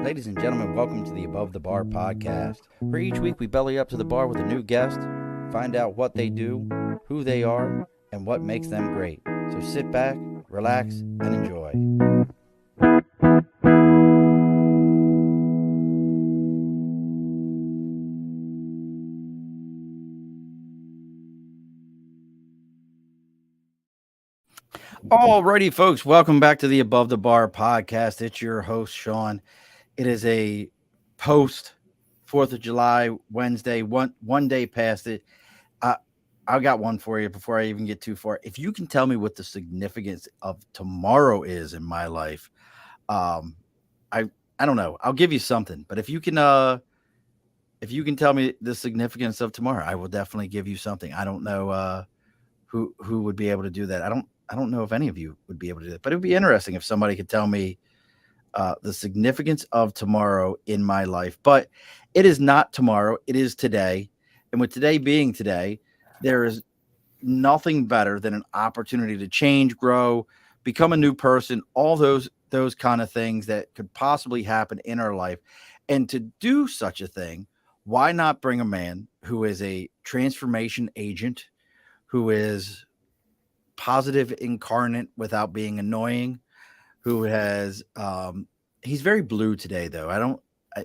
Ladies and gentlemen, welcome to the Above the Bar podcast, where each week we belly up to the bar with a new guest, find out what they do, who they are, and what makes them great. So sit back, relax, and enjoy. Alrighty, folks, welcome back to the Above the Bar podcast. It's your host, Sean. It is a post 4th of July Wednesday, one day past it. I got one for you before I even get too far. If you can tell me what the significance of tomorrow is in my life, I don't know. I'll give you something, but if you can tell me the significance of tomorrow, I will definitely give you something. I don't know who would be able to do that. I don't know if any of you would be able to do that, but it would be interesting if somebody could tell me the significance of tomorrow in my life. But it is not tomorrow. It is today. And with today being today, there is nothing better than an opportunity to change, grow, become a new person, all those kind of things that could possibly happen in our life. And to do such a thing, why not bring a man who is a transformation agent, who is positive incarnate without being annoying, who has he's very blue today, though.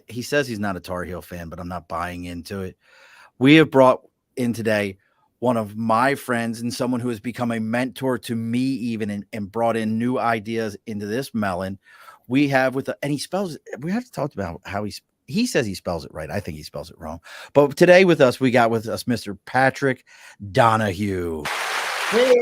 He says he's not a Tar Heel fan, but I'm not buying into it. We have brought in today one of my friends and someone who has become a mentor to me even and brought in new ideas into this melon. We have and he spells it. We have to talk about how he says he spells it right. I think he spells it wrong. But today we got with us Mr. Patrick Donohue. Hey.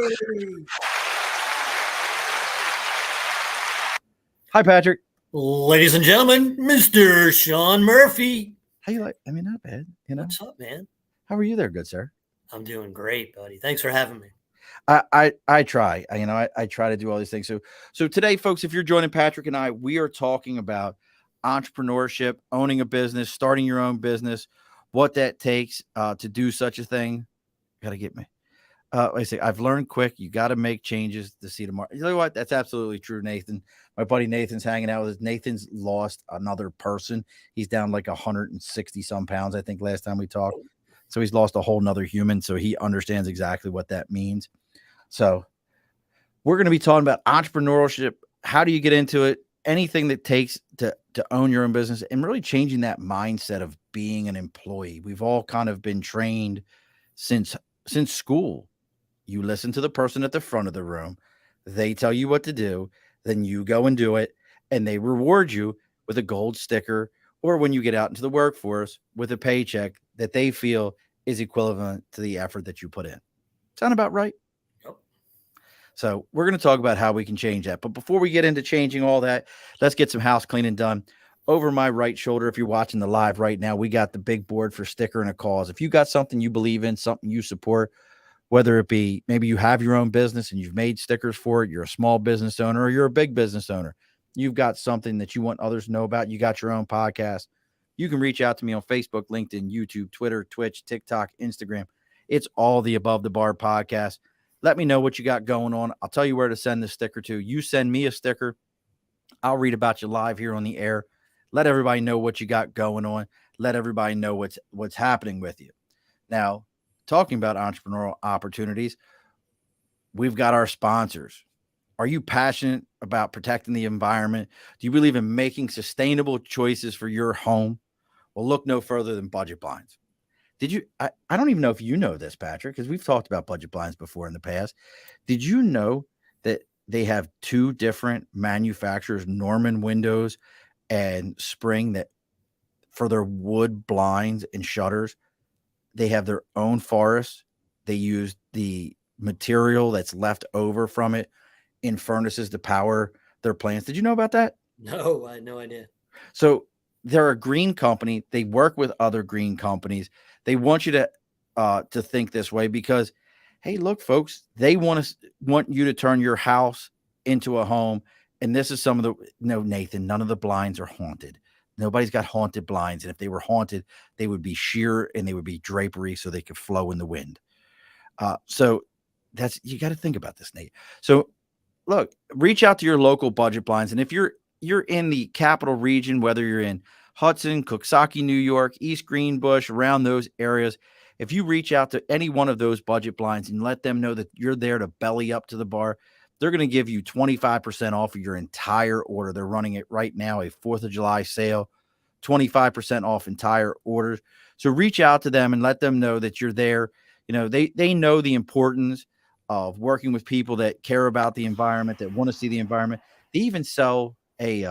Hi, Patrick. Ladies and gentlemen, Mr. Sean Murphy. How you like? I mean, not bad. What's up, man? How are you there, good sir? I'm doing great, buddy. Thanks for having me. I try. I try to do all these things. So today, folks, if you're joining Patrick and I, we are talking about entrepreneurship, owning a business, starting your own business, what that takes to do such a thing. Gotta get me. I say I've learned quick. You got to make changes to see tomorrow. You know what? That's absolutely true, Nathan. My buddy Nathan's hanging out with us. Nathan's lost another person. He's down like 160 some pounds, I think, last time we talked. So he's lost a whole nother human. So he understands exactly what that means. So we're going to be talking about entrepreneurship. How do you get into it? Anything that takes to own your own business and really changing that mindset of being an employee. We've all kind of been trained since school. You listen to the person at the front of the room. They tell you what to do. Then you go and do it. And they reward you with a gold sticker, or when you get out into the workforce with a paycheck that they feel is equivalent to the effort that you put in. Sound about right? Yep. So we're going to talk about how we can change that. But before we get into changing all that, let's get some house cleaning done. Over my right shoulder, if you're watching the live right now, we got the big board for sticker and a cause. If you got something you believe in, something you support, whether it be maybe you have your own business and you've made stickers for it, you're a small business owner, or you're a big business owner, you've got something that you want others to know about, you got your own podcast, you can reach out to me on Facebook, LinkedIn, YouTube, Twitter, Twitch, TikTok, Instagram. It's all the Above the Bar podcast. Let me know what you got going on. I'll tell you where to send the sticker to. You send me a sticker. I'll read about you live here on the air. Let everybody know what you got going on. Let everybody know what's happening with you. Now, talking about entrepreneurial opportunities, we've got our sponsors. Are you passionate about protecting the environment? Do you believe in making sustainable choices for your home? Well, look no further than Budget Blinds. I don't even know if you know this, Patrick, because we've talked about Budget Blinds before in the past. Did you know that they have two different manufacturers, Norman Windows and Spring, that for their wood blinds and shutters, they have their own forest. They use the material that's left over from it in furnaces to power their plants. Did you know about that? No, I had no idea. So they're a green company. They work with other green companies. They want you to think this way because, hey, look, folks, they want you to turn your house into a home. And this is Nathan, none of the blinds are haunted. Nobody's got haunted blinds. And if they were haunted, they would be sheer and they would be drapery so they could flow in the wind. So you got to think about this, Nate. So look, reach out to your local Budget Blinds. And if you're you're in the capital region, whether you're in Hudson, Coxsackie, New York, East Greenbush, around those areas, if you reach out to any one of those budget blinds and let them know that you're there to belly up to the bar, they're going to give you 25% off of your entire order. They're running it right now, a 4th of July sale, 25% off entire orders. So reach out to them and let them know that you're there. They know the importance of working with people that care about the environment, that want to see the environment. They even sell a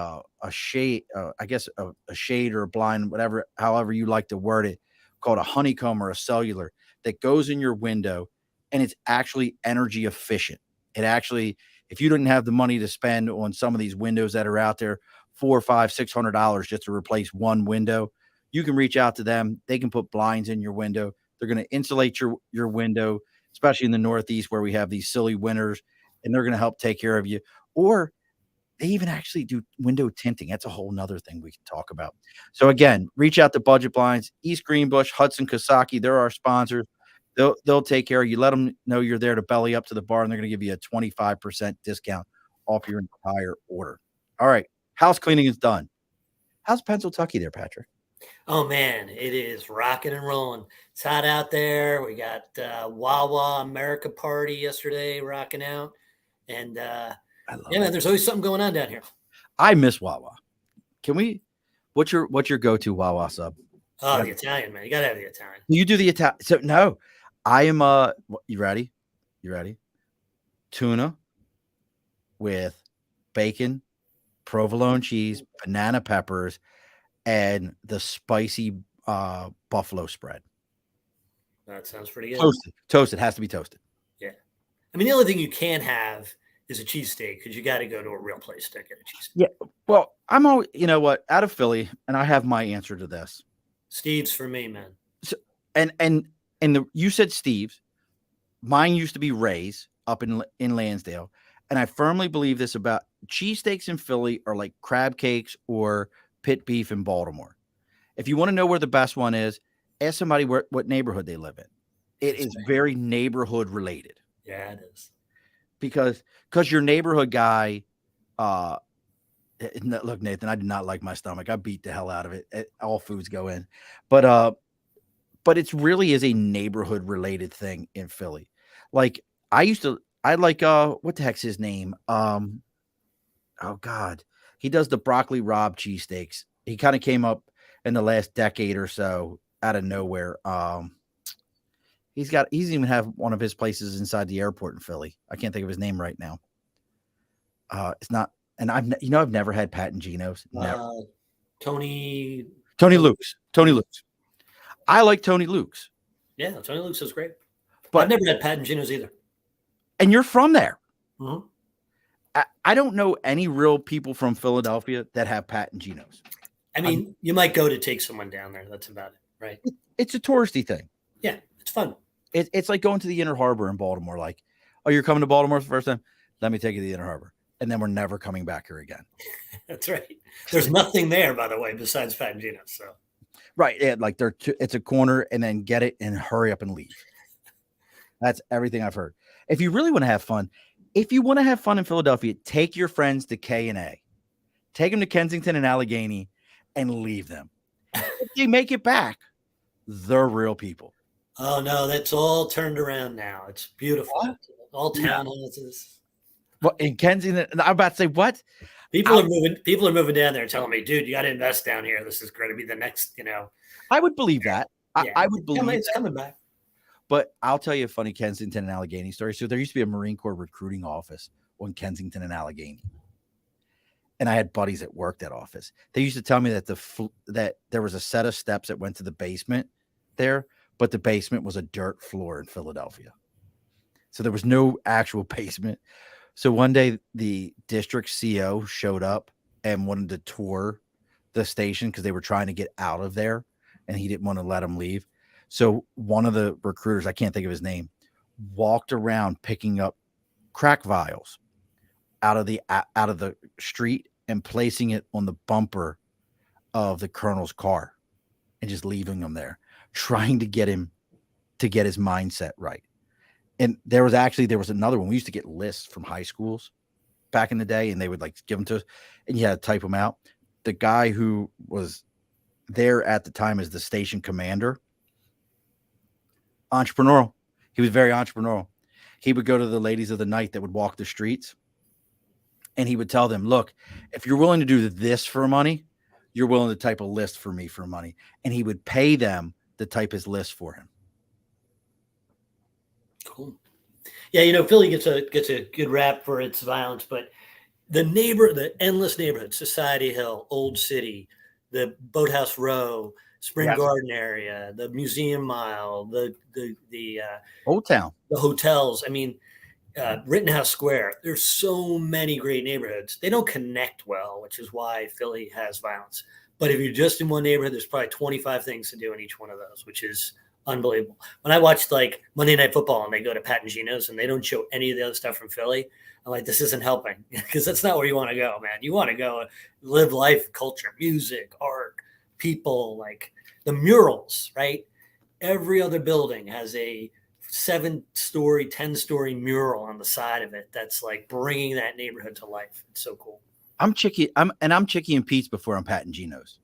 shade, I guess a shade or a blind, whatever, however you like to word it, called a honeycomb or a cellular that goes in your window, and it's actually energy efficient. It actually, if you didn't have the money to spend on some of these windows that are out there, $400, $500, $600 just to replace one window, you can reach out to them. They can put blinds in your window. They're going to insulate your window, especially in the Northeast where we have these silly winters, and they're going to help take care of you. Or they even actually do window tinting. That's a whole nother thing we can talk about. So again, reach out to Budget Blinds, East Greenbush, Hudson, Coxsackie. They're our sponsors. They'll take care of you. Let them know you're there to belly up to the bar, and they're going to give you a 25% discount off your entire order. All right. House cleaning is done. How's Pennsylvania there, Patrick? Oh man, it is rocking and rolling. It's hot out there. We got Wawa America Party yesterday rocking out. And man, there's always something going on down here. I miss Wawa. What's your go-to Wawa sub? Oh, the Italian, man. You gotta have the Italian. You do the Italian. So no, I am you ready? Tuna with bacon, provolone cheese, banana peppers, and the spicy buffalo spread. That sounds pretty good. Toasted. Has to be toasted. Yeah. I mean, the only thing you can't have is a cheesesteak because you got to go to a real place to get a cheesesteak. Yeah. Well, I'm always, out of Philly, and I have my answer to this. Steve's for me, man. So, you said Steve's. Mine used to be Ray's up in Lansdale, and I firmly believe this about cheesesteaks in Philly are like crab cakes or pit beef in Baltimore. If you want to know where the best one is, ask somebody what neighborhood they live in. It is very neighborhood related. Yeah, it is. Because your neighborhood guy, look, Nathan, I did not like my stomach. I beat the hell out of it. All foods go in, but it really is a neighborhood related thing in Philly. Like I like what the heck's his name? Oh God, he does the broccoli Rob cheesesteaks. He kind of came up in the last decade or so out of nowhere. He's even have one of his places inside the airport in Philly. I can't think of his name right now. It's not, and I've never had Pat and Gino's. Never. Tony Luke's. Tony Luke's. I like Tony Luke's. Yeah, Tony Luke's is great. But I've never had Pat and Gino's either. And you're from there. Mm-hmm. I don't know any real people from Philadelphia that have Pat and Gino's. I mean, you might go to take someone down there. That's about it, right? It's a touristy thing. Yeah, it's fun. It's like going to the Inner Harbor in Baltimore. Like, oh, you're coming to Baltimore for the first time? Let me take you to the Inner Harbor. And then we're never coming back here again. That's right. There's nothing there, by the way, besides Pat and Gino's. So. Right. Yeah, like it's a corner and then get it and hurry up and leave. That's everything I've heard. If you really want to have fun, in Philadelphia, take your friends to K&A. Take them to Kensington and Allegheny and leave them. If they make it back, they're real people. Oh, no, that's all turned around now. It's beautiful. What? All townhouses. Well, in Kensington, I'm about to say, what? People are moving down there and telling me, dude, you got to invest down here. This is going to be the next, I would believe that. Yeah. I would believe it's coming back. But I'll tell you a funny Kensington and Allegheny story. So there used to be a Marine Corps recruiting office on Kensington and Allegheny. And I had buddies that worked that office. They used to tell me that that there was a set of steps that went to the basement there, but the basement was a dirt floor in Philadelphia. So there was no actual basement. So one day the district CO showed up and wanted to tour the station because they were trying to get out of there and he didn't want to let them leave. So one of the recruiters, I can't think of his name, walked around picking up crack vials out of the street and placing it on the bumper of the colonel's car and just leaving him there, trying to get him to get his mindset right. And there was another one. We used to get lists from high schools back in the day, and they would like give them to us, and you had to type them out. The guy who was there at the time as the station commander, entrepreneurial. He was very entrepreneurial. He would go to the ladies of the night that would walk the streets, and he would tell them, look, if you're willing to do this for money, you're willing to type a list for me for money. And he would pay them to type his list for him. Cool. Yeah, Philly gets a good rap for its violence, but the endless neighborhoods, Society Hill, Old City, the Boathouse Row, Spring Garden area, the Museum Mile, the Old Town, the hotels. I mean, Rittenhouse Square. There's so many great neighborhoods. They don't connect well, which is why Philly has violence. But if you're just in one neighborhood, there's probably 25 things to do in each one of those, which is unbelievable. When I watched like Monday Night Football and they go to Pat and Gino's and they don't show any of the other stuff from Philly, I'm like, this isn't helping, because that's not where you want to go, man. You want to go live life, culture, music, art, people, like the murals, right? Every other building has a 7-story, 10-story mural on the side of it that's like bringing that neighborhood to life. It's so cool. I'm Chicky and Pete's before I'm Pat and Gino's.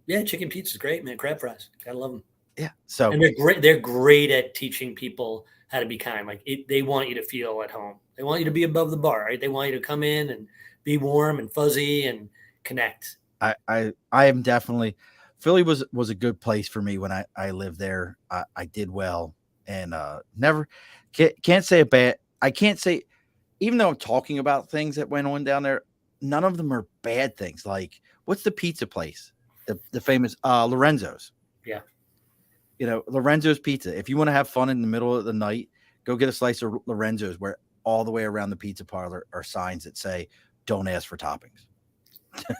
Yeah, chicken pizza is great, man. Crab fries, gotta love them. Yeah, so and they're great. They're great at teaching people how to be kind. Like they want you to feel at home. They want you to be above the bar, right? They want you to come in and be warm and fuzzy and connect. I am definitely, Philly was a good place for me when I lived there. I did well, and never can't say a bad. I can't say, even though I'm talking about things that went on down there, none of them are bad things. Like, what's the pizza place? The famous Lorenzo's. Yeah. Lorenzo's Pizza. If you want to have fun in the middle of the night, go get a slice of Lorenzo's, where all the way around the pizza parlor are signs that say, don't ask for toppings.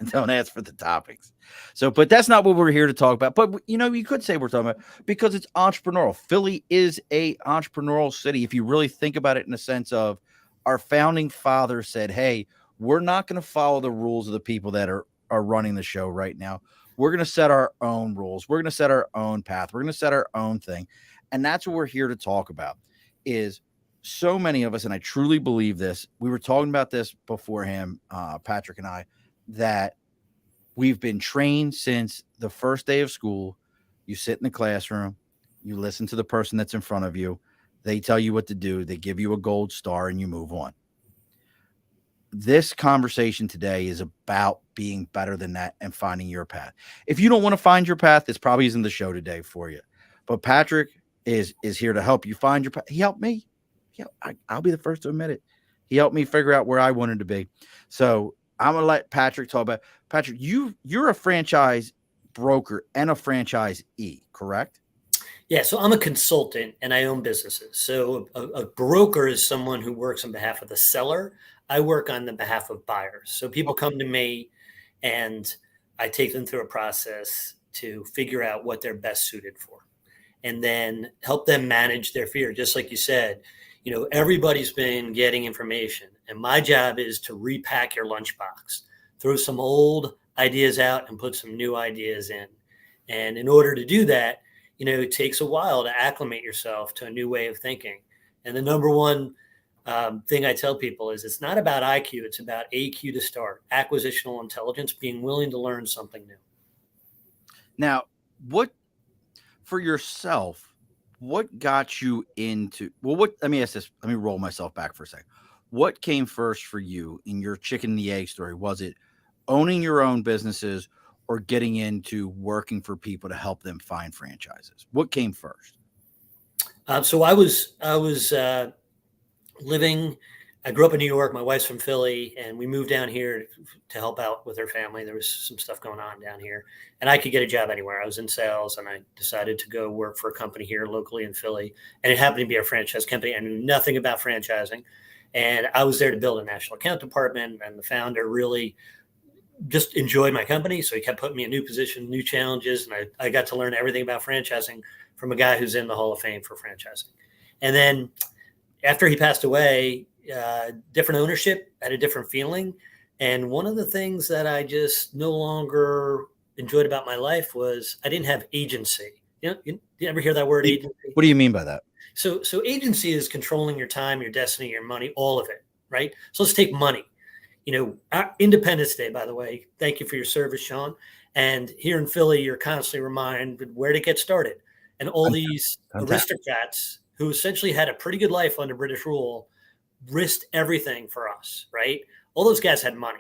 Don't ask for the toppings. So, but that's not what we're here to talk about. But, you could say we're talking about, because it's entrepreneurial. Philly is a entrepreneurial city. If you really think about it in the sense of, our founding father said, hey, we're not going to follow the rules of the people that are running the show right now. We're going to set our own rules. We're going to set our own path. We're going to set our own thing. And that's what we're here to talk about, is so many of us, and I truly believe this, we were talking about this beforehand, Patrick and I, that we've been trained since the first day of school. You sit in the classroom, you listen to the person that's in front of you. They tell you what to do. They give you a gold star and you move on. This conversation today is about being better than that and finding your path. If you don't want to find your path, this probably isn't the show today for you. But Patrick is here to help you find your path. He helped me. I'll be the first to admit it. He helped me figure out where I wanted to be. So I'm going to let Patrick talk about. Patrick, you're a franchise broker and a franchisee, correct? Yeah, so I'm a consultant and I own businesses. So a broker is someone who works on behalf of the seller. I work on the behalf of buyers. So people come to me and I take them through a process to figure out what they're best suited for, and then help them manage their fear. Just like you said, everybody's been getting information, and my job is to repack your lunchbox, throw some old ideas out and put some new ideas in. And in order to do that, it takes a while to acclimate yourself to a new way of thinking. And the number one thing I tell people is, it's not about IQ, it's about AQ to start, acquisitional intelligence, being willing to learn something new. Now, for yourself, what got you into, let me ask this, let me roll myself back for a second. What came first for you in your chicken and the egg story? Was it owning your own businesses or getting into working for people to help them find franchises? What came first? So I was I grew up in New York. My wife's from Philly, and we moved down here to help out with her family. There was some stuff going on down here, and I could get a job anywhere. I was in sales, and I decided to go work for a company here locally in Philly, and it happened to be a franchise company. I knew nothing about franchising, and I was there to build a national account department, and the founder really just enjoyed my company. So he kept putting me in new positions, new challenges, and I got to learn everything about franchising from a guy who's in the Hall of Fame for franchising. And then after he passed away, different ownership had a different feeling. And one of the things that I just no longer enjoyed about my life was I didn't have agency. You ever hear that word, agency? What do you mean by that? So agency is controlling your time, your destiny, your money, all of it, right? So let's take money. Independence Day, by the way, thank you for your service, Sean. And here in Philly, you're constantly reminded where to get started. And all these aristocrats who essentially had a pretty good life under British rule risked everything for us, right? All those guys had money.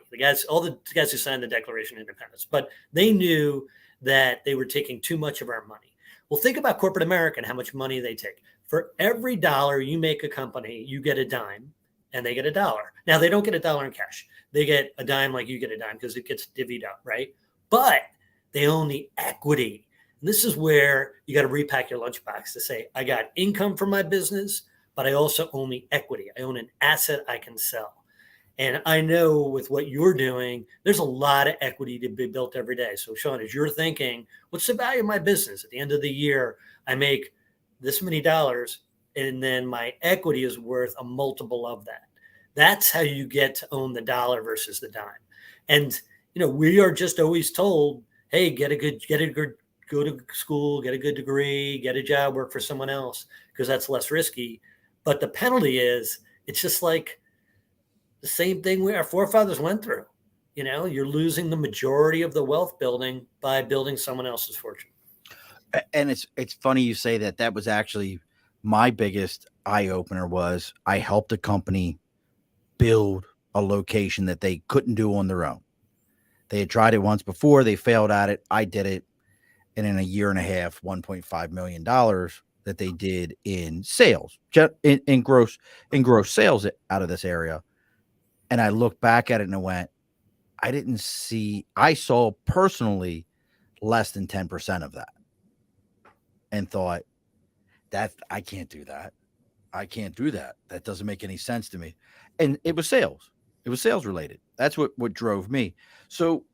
All the guys who signed the Declaration of Independence, but they knew that they were taking too much of our money. Well, think about corporate America and how much money they take. For every dollar you make a company, you get a dime and they get a dollar. Now, they don't get a dollar in cash. They get a dime like you get a dime because it gets divvied up, right? But they own the equity. And this is where you got to repack your lunchbox to say, I got income from my business, but I also own the equity. I own an asset I can sell. And I know with what you're doing, there's a lot of equity to be built every day. So, Sean, as you're thinking, what's the value of my business? At the end of the year, I make this many dollars, and then my equity is worth a multiple of that. That's how you get to own the dollar versus the dime. And, we are just always told, hey, go to school, get a good degree, get a job, work for someone else, because that's less risky. But the penalty is, it's just like the same thing our forefathers went through. You're losing the majority of the wealth building by building someone else's fortune. And it's funny you say that. That was actually my biggest eye opener. Was I helped a company build a location that they couldn't do on their own. They had tried it once before. They failed at it. I did it. And in a year and a half, $1.5 million that they did in sales, in gross sales out of this area. And I looked back at it and I went, I saw personally less than 10% of that, and thought that I can't do that. I can't do that. That doesn't make any sense to me. And it was sales. It was sales related. That's what drove me. So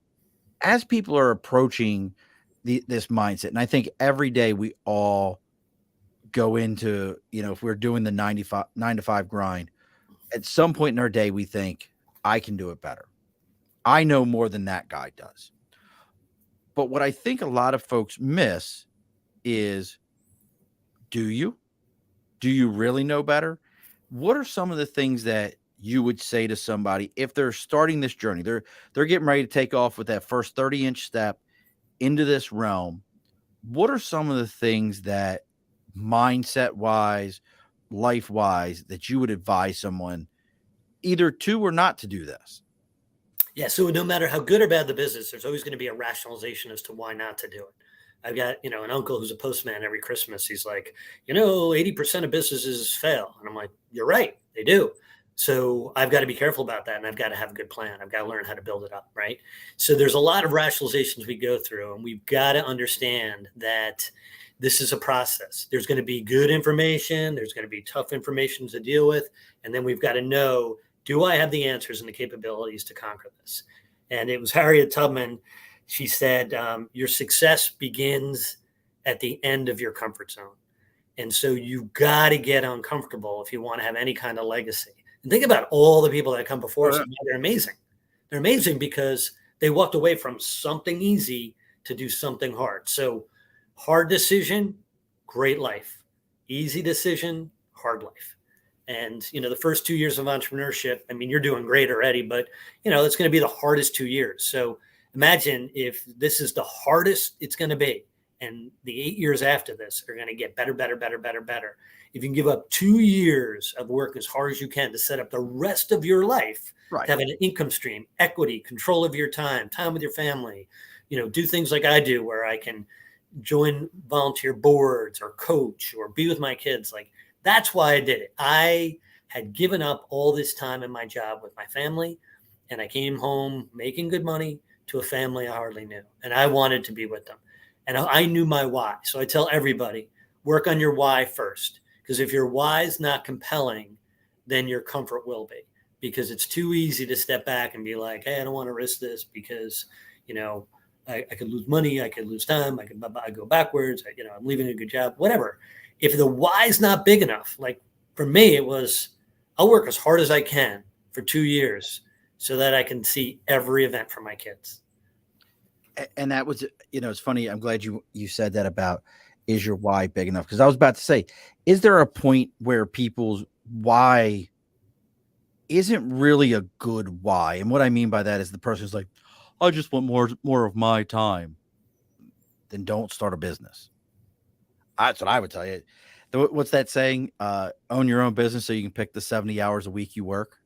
as people are approaching this mindset, and I think every day we all go into, if we're doing the 9 to 5 grind, at some point in our day, we think, I can do it better. I know more than that guy does. But what I think a lot of folks miss is, do you really know better? What are some of the things that you would say to somebody if they're starting this journey? They're getting ready to take off with that first 30-inch step into this realm. What are some of the things that mindset wise, life wise, that you would advise someone either to or not to do this? Yeah. So no matter how good or bad the business, there's always going to be a rationalization as to why not to do it. I've got, an uncle who's a postman every Christmas. He's like, 80% of businesses fail. And I'm like, you're right. They do. So I've got to be careful about that. And I've got to have a good plan. I've got to learn how to build it up. Right. So there's a lot of rationalizations we go through, and we've got to understand that this is a process. There's going to be good information. There's going to be tough information to deal with. And then we've got to know, do I have the answers and the capabilities to conquer this? And it was Harriet Tubman. She said, your success begins at the end of your comfort zone. And so you've got to get uncomfortable if you want to have any kind of legacy. And think about all the people that come before us. They're amazing. They're amazing because they walked away from something easy to do something hard. So hard decision, great life. Easy decision, hard life. And, the first 2 years of entrepreneurship, you're doing great already, but, it's going to be the hardest 2 years. So imagine if this is the hardest it's going to be, and the 8 years after this are going to get better, better, better, better, better. If you can give up 2 years of work as hard as you can to set up the rest of your life, right, to have an income stream, equity, control of your time with your family, do things like I do where I can join volunteer boards or coach or be with my kids. Like, that's why I did it. I had given up all this time in my job with my family, and I came home making good money to a family I hardly knew, and I wanted to be with them. And I knew my why. So I tell everybody, work on your why first, because if your why is not compelling, then your comfort will be, because it's too easy to step back and be like, hey, I don't want to risk this because, I could lose money, I could lose time, I go backwards, I'm leaving a good job, whatever. If the why is not big enough, like for me, it was, I'll work as hard as I can for 2 years so that I can see every event for my kids. And that was, it's funny. I'm glad you said that about, is your why big enough? Because I was about to say, is there a point where people's why isn't really a good why. And what I mean by that is the person's like, I just want more of my time. Then don't start a business. That's what I would tell you. What's that saying? Own your own business so you can pick the 70 hours a week you work.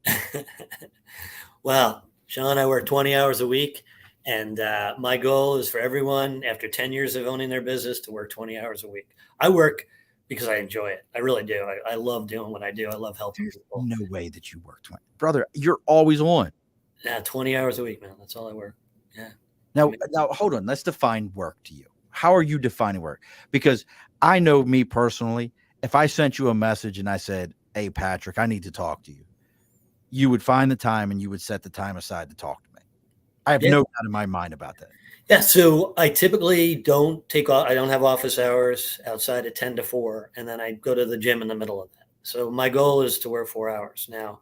Well, Sean, I work 20 hours a week. And my goal is for everyone after 10 years of owning their business to work 20 hours a week. I work because I enjoy it. I really do. I love doing what I do. I love helping people. No way that you work 20. Brother, you're always on. Yeah, 20 hours a week, man. That's all I work. Yeah. Now, hold on. Let's define work to you. How are you defining work? Because I know me personally, if I sent you a message and I said, hey, Patrick, I need to talk to you, you would find the time and you would set the time aside to talk to me. I have no doubt in my mind about that. Yeah. So I typically don't I don't have office hours outside of 10 to 4. And then I go to the gym in the middle of that. So my goal is to work 4 hours. Now,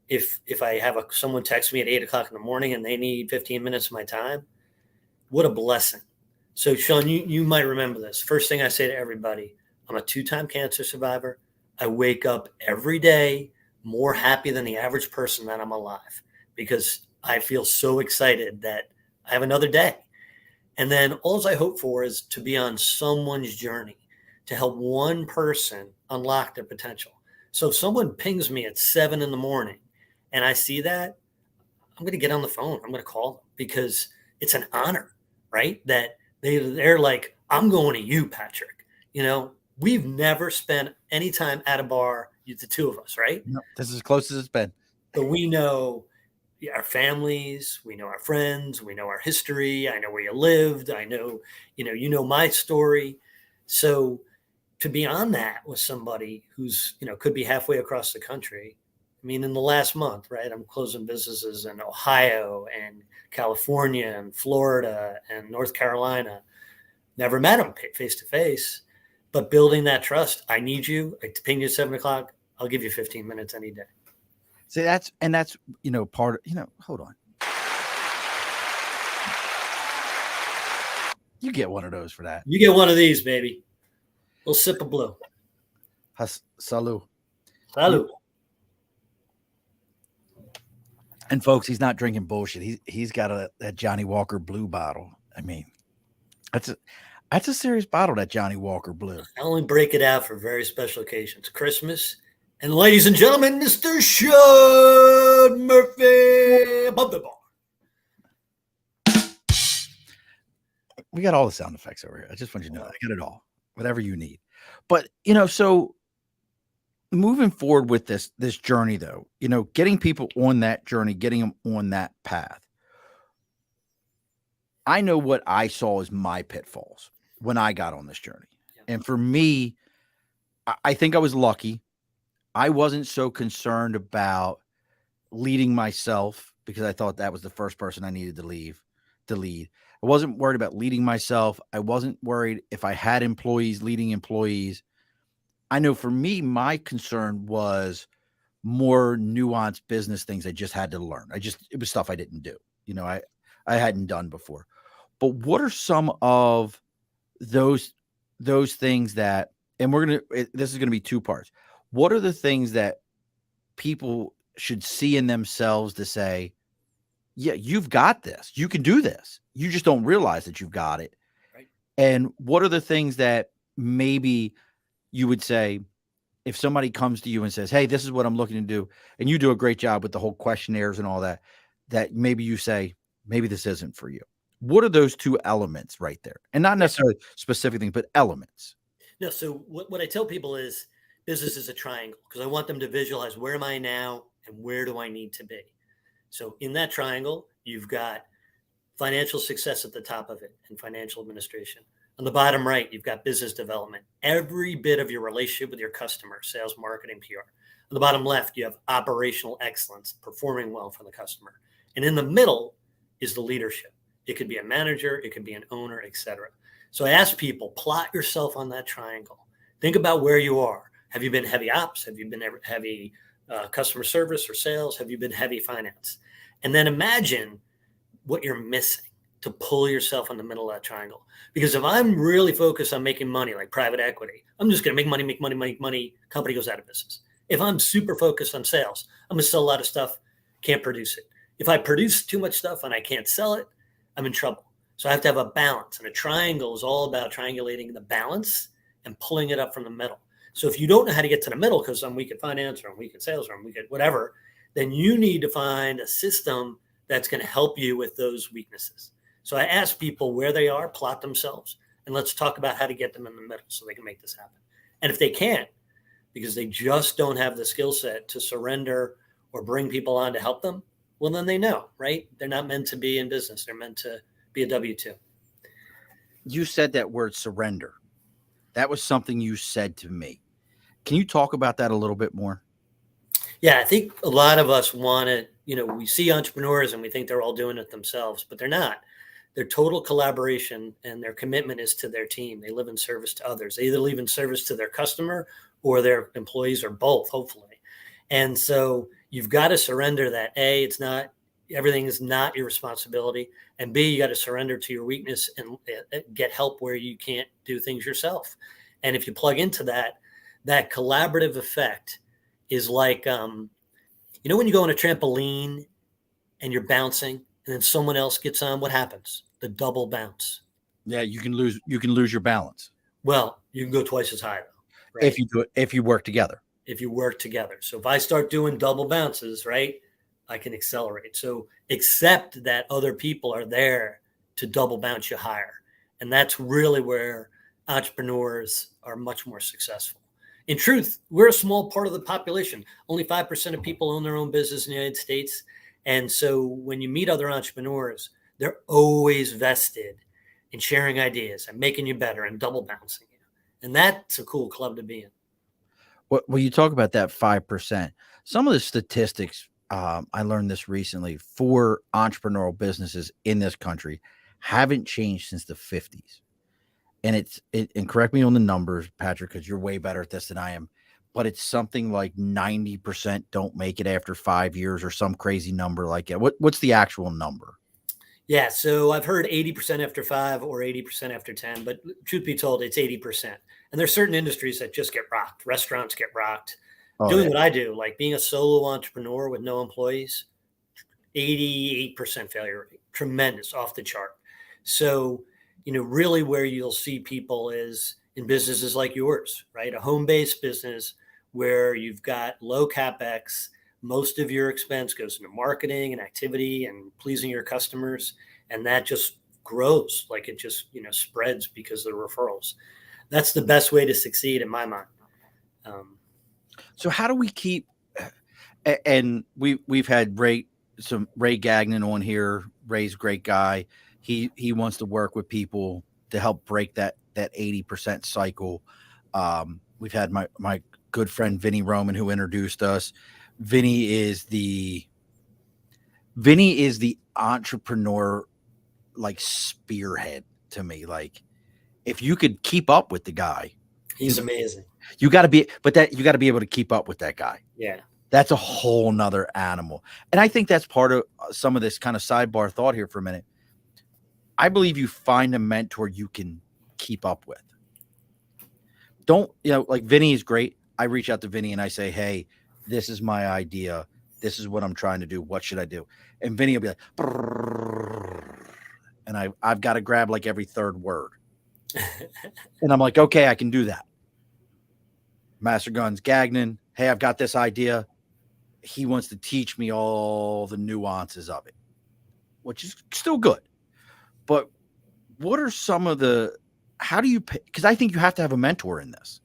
if I have someone text me at 8 o'clock in the morning and they need 15 minutes of my time, what a blessing. So Sean, you might remember this. First thing I say to everybody, I'm a 2-time cancer survivor. I wake up every day more happy than the average person that I'm alive because I feel so excited that I have another day. And then all I hope for is to be on someone's journey to help one person unlock their potential. So if someone pings me at 7 in the morning and I see that, I'm going to get on the phone. I'm going to call them because it's an honor, right? That they're like, I'm going to you, Patrick. We've never spent any time at a bar, the two of us, right? No, this is as close as it's been. But we know our families, we know our friends, we know our history. I know where you lived. I know, you know my story. So to be on that with somebody who's, could be halfway across the country. I mean, in the last month, right, I'm closing businesses in Ohio and California and Florida and North Carolina. Never met them face to face, but building that trust. I need you. I ping you at 7 o'clock. I'll give you 15 minutes any day. See, that's part of, hold on. You get one of those for that. You get one of these, baby. A little sip of blue. Salud. Salud. And folks, he's not drinking bullshit. He's got that Johnny Walker Blue bottle. I mean, that's a serious bottle, that Johnny Walker Blue. I only break it out for very special occasions. Christmas. And ladies and gentlemen, Mr. Sean Murphy above the bar. We got all the sound effects over here. I just want you to know that. I got it all. Whatever you need. But, so moving forward with this journey, though, getting people on that journey, getting them on that path. I know what I saw as my pitfalls when I got on this journey. Yeah. And for me, I think I was lucky. I wasn't so concerned about leading myself because I thought that was the first person I needed to lead. I wasn't worried about leading myself. I wasn't worried if I had employees, leading employees. I know for me, my concern was more nuanced business things I just had to learn. It was stuff I didn't do. I hadn't done before. But what are some of those things that, and this is going to be 2 parts. What are the things that people should see in themselves to say, yeah, you've got this. You can do this. You just don't realize that you've got it. Right. And what are the things that maybe you would say if somebody comes to you and says, hey, this is what I'm looking to do, and you do a great job with the whole questionnaires and all that maybe you say, maybe this isn't for you. What are those 2 elements right there? And not necessarily specific things, but elements. No. So what I tell people is business is a triangle because I want them to visualize where am I now and where do I need to be? So in that triangle, you've got financial success at the top of it and financial administration. On the bottom right, you've got business development, every bit of your relationship with your customer, sales, marketing, PR. On the bottom left, you have operational excellence, performing well for the customer. And in the middle is the leadership. It could be a manager, it could be an owner, etc. So I ask people, plot yourself on that triangle. Think about where you are. Have you been heavy ops? Have you been heavy customer service or sales? Have you been heavy finance? And then imagine what you're missing to pull yourself in the middle of that triangle. Because if I'm really focused on making money, like private equity, I'm just going to make money, company goes out of business. If I'm super focused on sales, I'm going to sell a lot of stuff, can't produce it. If I produce too much stuff and I can't sell it, I'm in trouble. So I have to have a balance. And a triangle is all about triangulating the balance and pulling it up from the middle. So if you don't know how to get to the middle because I'm weak at finance or I'm weak at sales or I'm weak at whatever, then you need to find a system that's going to help you with those weaknesses. So I ask people where they are, plot themselves, and let's talk about how to get them in the middle so they can make this happen. And if they can't, because they just don't have the skill set to surrender or bring people on to help them, well, then they know, right? They're not meant to be in business. They're meant to be a W-2. You said that word surrender. That was something you said to me. Can you talk about that a little bit more? Yeah, I think a lot of us want to, we see entrepreneurs and we think they're all doing it themselves, but they're not. Their total collaboration and their commitment is to their team. They live in service to others. They either live in service to their customer or their employees or both, hopefully. And so you've got to surrender that. A, it's not, everything is not your responsibility. And B, you got to surrender to your weakness and get help where you can't do things yourself. And if you plug into that collaborative effect is like, when you go on a trampoline and you're bouncing and then someone else gets on, what happens? The double bounce. Yeah, you can lose your balance. Well, you can go twice as high though, right? If you work together. If you work together. So if I start doing double bounces, right, I can accelerate. So accept that other people are there to double bounce you higher. And that's really where entrepreneurs are much more successful. In truth, we're a small part of the population. Only 5% of people own their own business in the United States. And so when you meet other entrepreneurs, they're always vested in sharing ideas and making you better and double bouncing you. And that's a cool club to be in. Well, you talk about that 5%. Some of the statistics, I learned this recently, for entrepreneurial businesses in this country haven't changed since the 50s. And and correct me on the numbers, Patrick, because you're way better at this than I am, but it's something like 90% don't make it after 5 years or some crazy number like that. What's the actual number? Yeah, so I've heard 80% after 5 or 80% after 10, but truth be told, it's 80%. And there's certain industries that just get rocked. Restaurants get rocked. Doing what I do, like being a solo entrepreneur with no employees, 88% failure rate, tremendous, off the chart. So, really where you'll see people is in businesses like yours, right? A home-based business where you've got low CapEx, most of your expense goes into marketing and activity and pleasing your customers. And that just grows, like it just, spreads because of the referrals. That's the best way to succeed in my mind. So how do we keep, and we've had Ray Gagnon on here. Ray's a great guy. He wants to work with people to help break that 80% cycle. We've had my good friend Vinny Roman, who introduced us. Vinny is the entrepreneur, like, spearhead to me. Like, if you could keep up with the guy, he's amazing. You got to be able to keep up with that guy. Yeah. That's a whole nother animal. And I think that's part of some of this kind of sidebar thought here for a minute. I believe you find a mentor you can keep up with. Don't, like Vinny is great. I reach out to Vinny and I say, hey, this is my idea. This is what I'm trying to do. What should I do? And Vinny will be like, brrr, and I've got to grab like every third word. And I'm like, okay, I can do that. Master Guns Gagnon, hey, I've got this idea. He wants to teach me all the nuances of it, which is still good. But what are some of how do you pick? Because I think you have to have a mentor in this.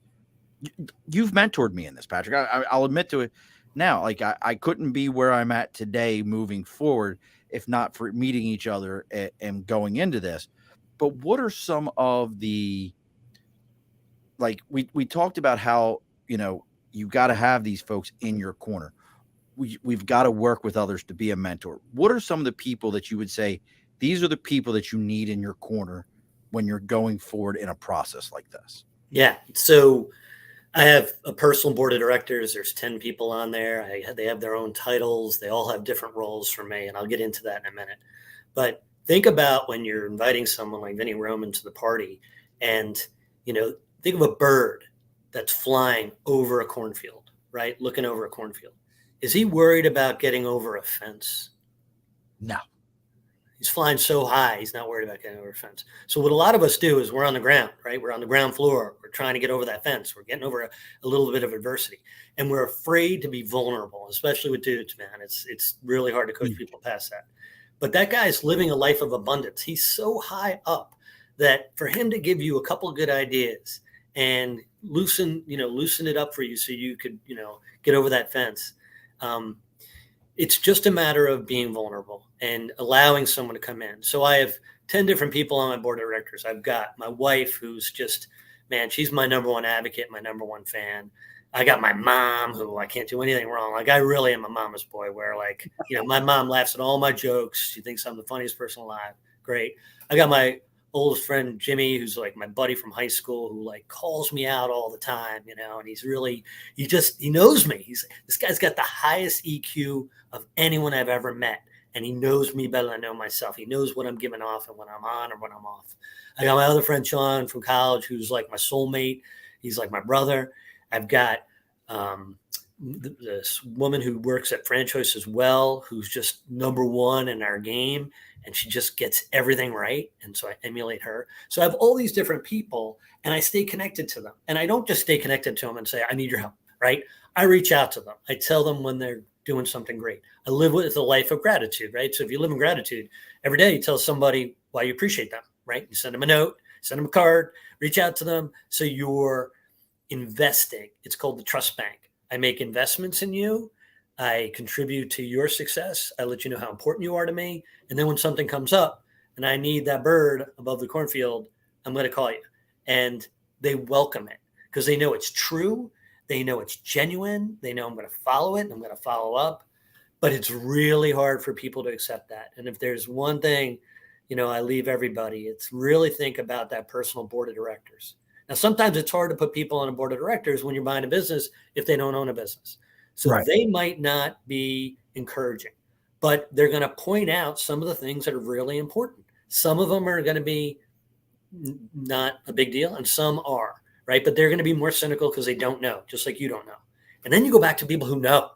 You've mentored me in this, Patrick. I'll admit to it now. Like I couldn't be where I'm at today moving forward if not for meeting each other and going into this. But what are some of the, like we talked about how, you got to have these folks in your corner. We've got to work with others to be a mentor. What are some of the people that you would say, these are the people that you need in your corner when you're going forward in a process like this? Yeah. So I have a personal board of directors. There's 10 people on there. They have their own titles. They all have different roles for me, and I'll get into that in a minute. But think about when you're inviting someone like Vinny Roman to the party, and, think of a bird that's flying over a cornfield. right, looking over a cornfield. Is he worried about getting over a fence? No. He's flying so high, he's not worried about getting over a fence. So what a lot of us do is we're on the ground, right? We're on the ground floor. We're trying to get over that fence. We're getting over a little bit of adversity, and we're afraid to be vulnerable, especially with dudes, man. It's really hard to coach people past that. But that guy's living a life of abundance. He's so high up that for him to give you a couple of good ideas and loosen it up for you so you could, get over that fence. It's just a matter of being vulnerable and allowing someone to come in. So I have 10 different people on my board of directors. I've got my wife, who's just, man, she's my number one advocate, my number one fan. I got my mom, who I can't do anything wrong. Like, I really am a mama's boy, where, like, my mom laughs at all my jokes. She thinks I'm the funniest person alive. Great. I got my oldest friend, Jimmy, who's like my buddy from high school, who like calls me out all the time, and he's really, he knows me. This guy's got the highest EQ of anyone I've ever met. And he knows me better than I know myself. He knows what I'm giving off and when I'm on or when I'm off. I got my other friend, Sean, from college, who's like my soulmate. He's like my brother. I've got this woman who works at franchise as well, who's just number one in our game. And she just gets everything right. And so I emulate her. So I have all these different people, and I stay connected to them. And I don't just stay connected to them and say, I need your help, right? I reach out to them. I tell them when they're doing something great. I live with a life of gratitude, right? So if you live in gratitude, every day you tell somebody why you appreciate them, right? You send them a note, send them a card, reach out to them. So you're investing. It's called the trust bank. I make investments in you. I contribute to your success. I let you know how important you are to me. And then when something comes up and I need that bird above the cornfield, I'm going to call you. And they welcome it because they know it's true. They know it's genuine. They know I'm going to follow it and I'm going to follow up. But it's really hard for people to accept that. And if there's one thing, I leave everybody, it's really think about that personal board of directors. Now, sometimes it's hard to put people on a board of directors when you're buying a business if they don't own a business. So right. They might not be encouraging, but they're going to point out some of the things that are really important. Some of them are going to be not a big deal, and some are, right? But they're going to be more cynical because they don't know, just like you don't know. And then you go back to people who know.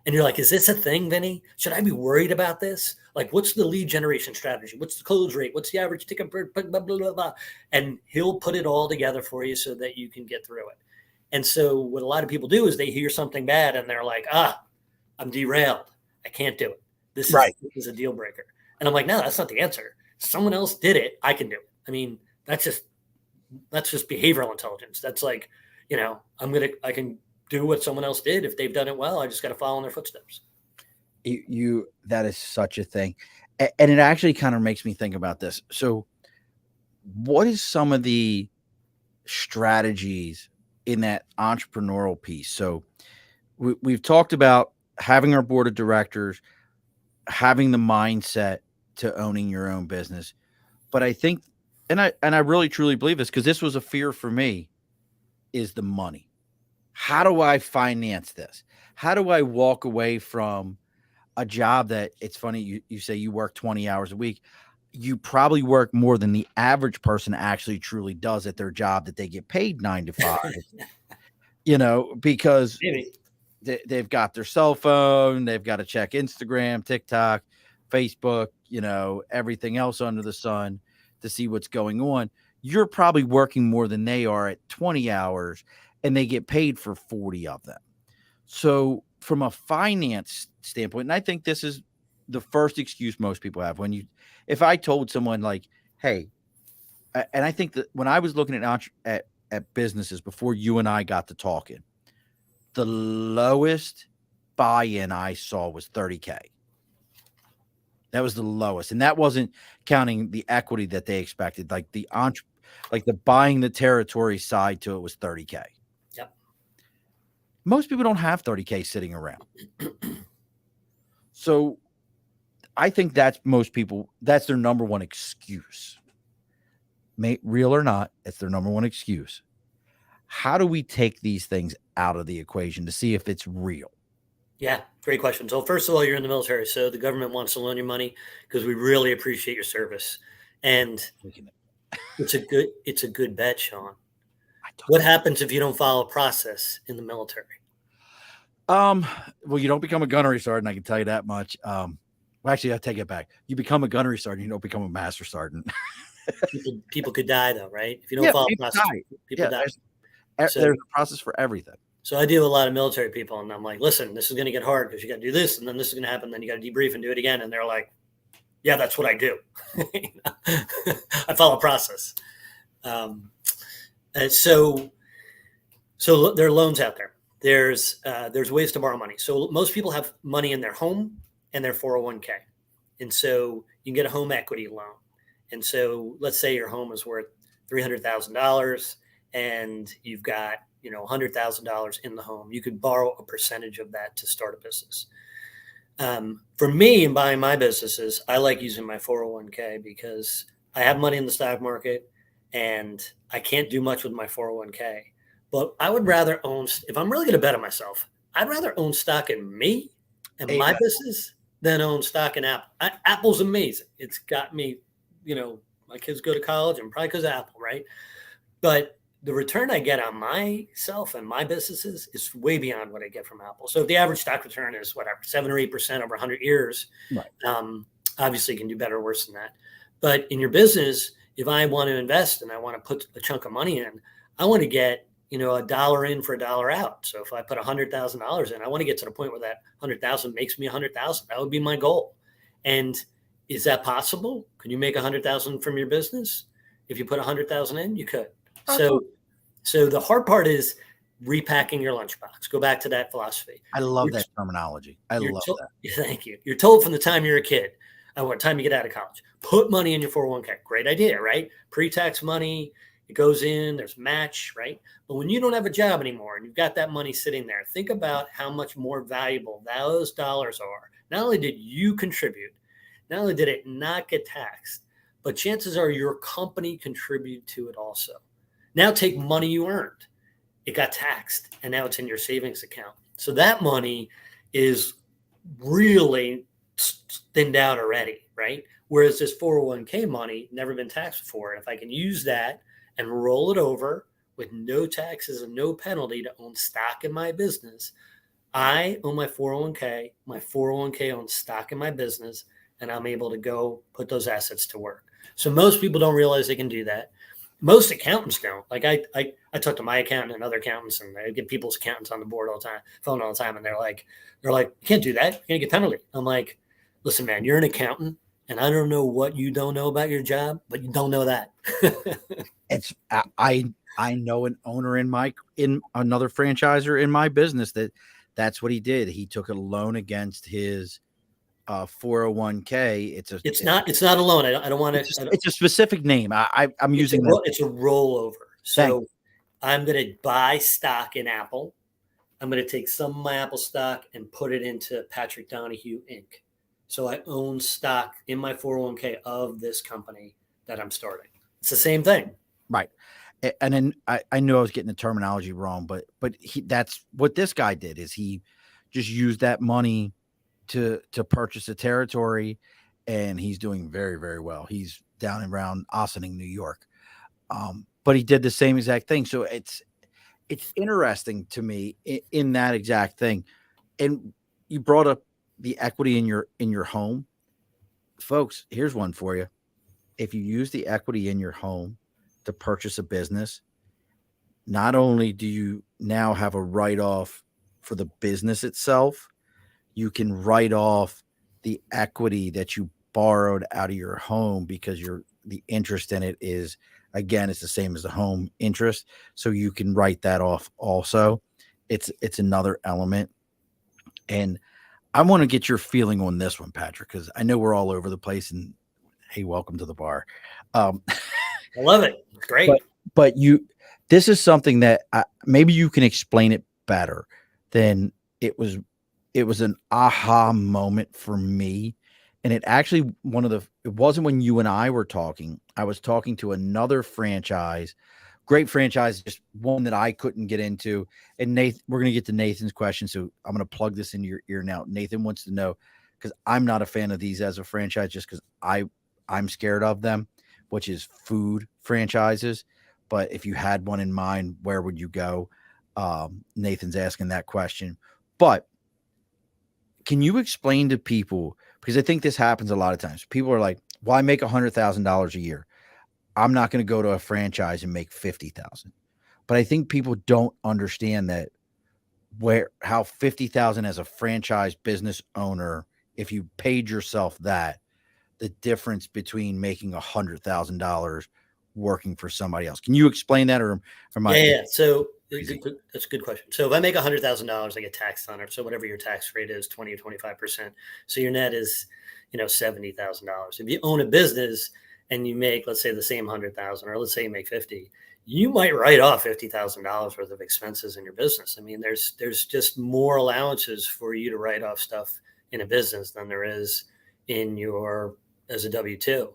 And you're like, is this a thing, Vinny? Should I be worried about this? Like, what's the lead generation strategy? What's the close rate? What's the average ticket? Blah, blah, blah, blah. And he'll put it all together for you so that you can get through it. And so what a lot of people do is they hear something bad and they're like, I'm derailed. I can't do it. This is a deal breaker. And I'm like, no, that's not the answer. Someone else did it. I can do it. I mean, that's just behavioral intelligence. That's like, I can do what someone else did. If they've done it well, I just got to follow in their footsteps. That is such a thing. And it actually kind of makes me think about this. So what is some of the strategies in that entrepreneurial piece? So we've talked about having our board of directors, having the mindset to owning your own business. But I think, and I really truly believe this, because this was a fear for me, is the money. How do I finance this? How do I walk away from a job that, it's funny, you say you work 20 hours a week. You probably work more than the average person actually truly does at their job that they get paid 9 to 5, because they've got their cell phone, they've got to check Instagram, TikTok, Facebook, everything else under the sun to see what's going on. You're probably working more than they are at 20 hours and they get paid for 40 of them. So from a finance standpoint, and I think this is the first excuse most people have if I told someone like, hey, and I think that when I was looking at businesses before you and I got to talking, the lowest buy-in I saw was $30K. That was the lowest. And that wasn't counting the equity that they expected. Like the buying the territory side to it was $30K. Yep. Most people don't have $30K sitting around. So I think that's their number one excuse. Real or not, it's their number one excuse. How do we take these things out of the equation to see if it's real? Yeah, great question. So first of all, you're in the military, so the government wants to loan you money because we really appreciate your service. And it's a good bet, Sean. What happens if you don't follow a process in the military? Well, you don't become a gunnery sergeant. I can tell you that much. Well, actually, I take it back. You become a gunnery sergeant. You don't become a master sergeant. People could die though, right? If you don't Yeah, follow people process, die. people die. So, There's a process for everything. so I deal with a lot of military people, and I'm like, listen, this is going to get hard because you got to do this, and then this is going to happen. Then you got to debrief and do it again. And they're like, yeah, that's what I do. I follow a process. And so there are loans out there. There's ways to borrow money. So most people have money in their home and their 401k. And so you can get a home equity loan. And so let's say your home is worth $300,000 and you've got, $100,000 in the home. You could borrow a percentage of that to start a business. For me, in buying my businesses, I like using my 401k because I have money in the stock market and I can't do much with my 401k. But I would rather own, if I'm really going to bet on myself, I'd rather own stock in me and my business than own stock in Apple. Apple's amazing. It's got me, my kids go to college and probably because of Apple, right? But the return I get on myself and my businesses is way beyond what I get from Apple. So if the average stock return is whatever, 7 or 8% over 100 years, right. Obviously you can do better or worse than that. But in your business, if I want to invest and I want to put a chunk of money in, I want to get, a dollar in for a dollar out. So if I put $100,000 in, I want to get to the point where that 100,000 makes me 100,000. That would be my goal. And is that possible? Can you make 100,000 from your business? If you put 100,000 in, you could. So the hard part is repacking your lunchbox. Go back to that philosophy. I love that terminology. I love that. Thank you. You're told from the time you're a kid, what time you get out of college, put money in your 401k. Great idea, right? Pre-tax money, it goes in, there's match, right? But when you don't have a job anymore and you've got that money sitting there, think about how much more valuable those dollars are. Not only did you contribute, not only did it not get taxed, but chances are your company contributed to it also. Now take money you earned. It got taxed and now it's in your savings account. So that money is really thinned out already, right? Whereas this 401k money never been taxed before. And if I can use that and roll it over with no taxes and no penalty to own stock in my business, I own my 401k owns stock in my business, and I'm able to go put those assets to work. So most people don't realize they can do that. Most accountants don't. Like I talk to my accountant and other accountants, and I get people's accountants on the board all the time, phone all the time, and they're like, you can't do that. You're gonna get penalty. I'm like, listen, man, you're an accountant, and I don't know what you don't know about your job, but you don't know that. I know an owner in another franchisor in my business that's what he did. He took a loan against his 401k. It's not a loan. I don't want to. It's a specific name. I'm using that. It's a rollover. So I'm going to buy stock in Apple. I'm going to take some of my Apple stock and put it into Patrick Donohue Inc. So I own stock in my 401k of this company that I'm starting. It's the same thing. Right. And then I knew I was getting the terminology wrong, but that's what this guy did is he just used that money to purchase a territory, and he's doing very, very well. He's down around Ossining, New York. But he did the same exact thing. So it's interesting to me in that exact thing. And you brought up the equity in your home. Folks, here's one for you. If you use the equity in your home to purchase a business, not only do you now have a write-off for the business itself, you can write off the equity that you borrowed out of your home because the interest in it is, again, it's the same as the home interest. So you can write that off also. It's another element. And I want to get your feeling on this one, Patrick, because I know we're all over the place, and hey, welcome to the bar. I love it. It's great. But this is something that maybe you can explain it better than it was. It was an aha moment for me. And it actually it wasn't when you and I were talking. I was talking to another franchise, great franchise, just one that I couldn't get into. And Nathan, we're going to get to Nathan's question. So I'm going to plug this into your ear now. Nathan wants to know, because I'm not a fan of these as a franchise, just because I'm scared of them, which is food franchises. But if you had one in mind, where would you go? Nathan's asking that question. But can you explain to people, because I think this happens a lot of times. People are like, well, I make $100,000 a year. I'm not going to go to a franchise and make 50,000. But I think people don't understand that how 50,000 as a franchise business owner, if you paid yourself that, the difference between making $100,000 working for somebody else. Can you explain that, or am I? Yeah. So that's a good question. So if I make $100,000, I get taxed on it. So whatever your tax rate is, 20 or 25%. So your net is, $70,000. If you own a business and you make, let's say, the same 100,000, or let's say you make 50, you might write off $50,000 worth of expenses in your business. I mean, there's just more allowances for you to write off stuff in a business than there is as a W-2.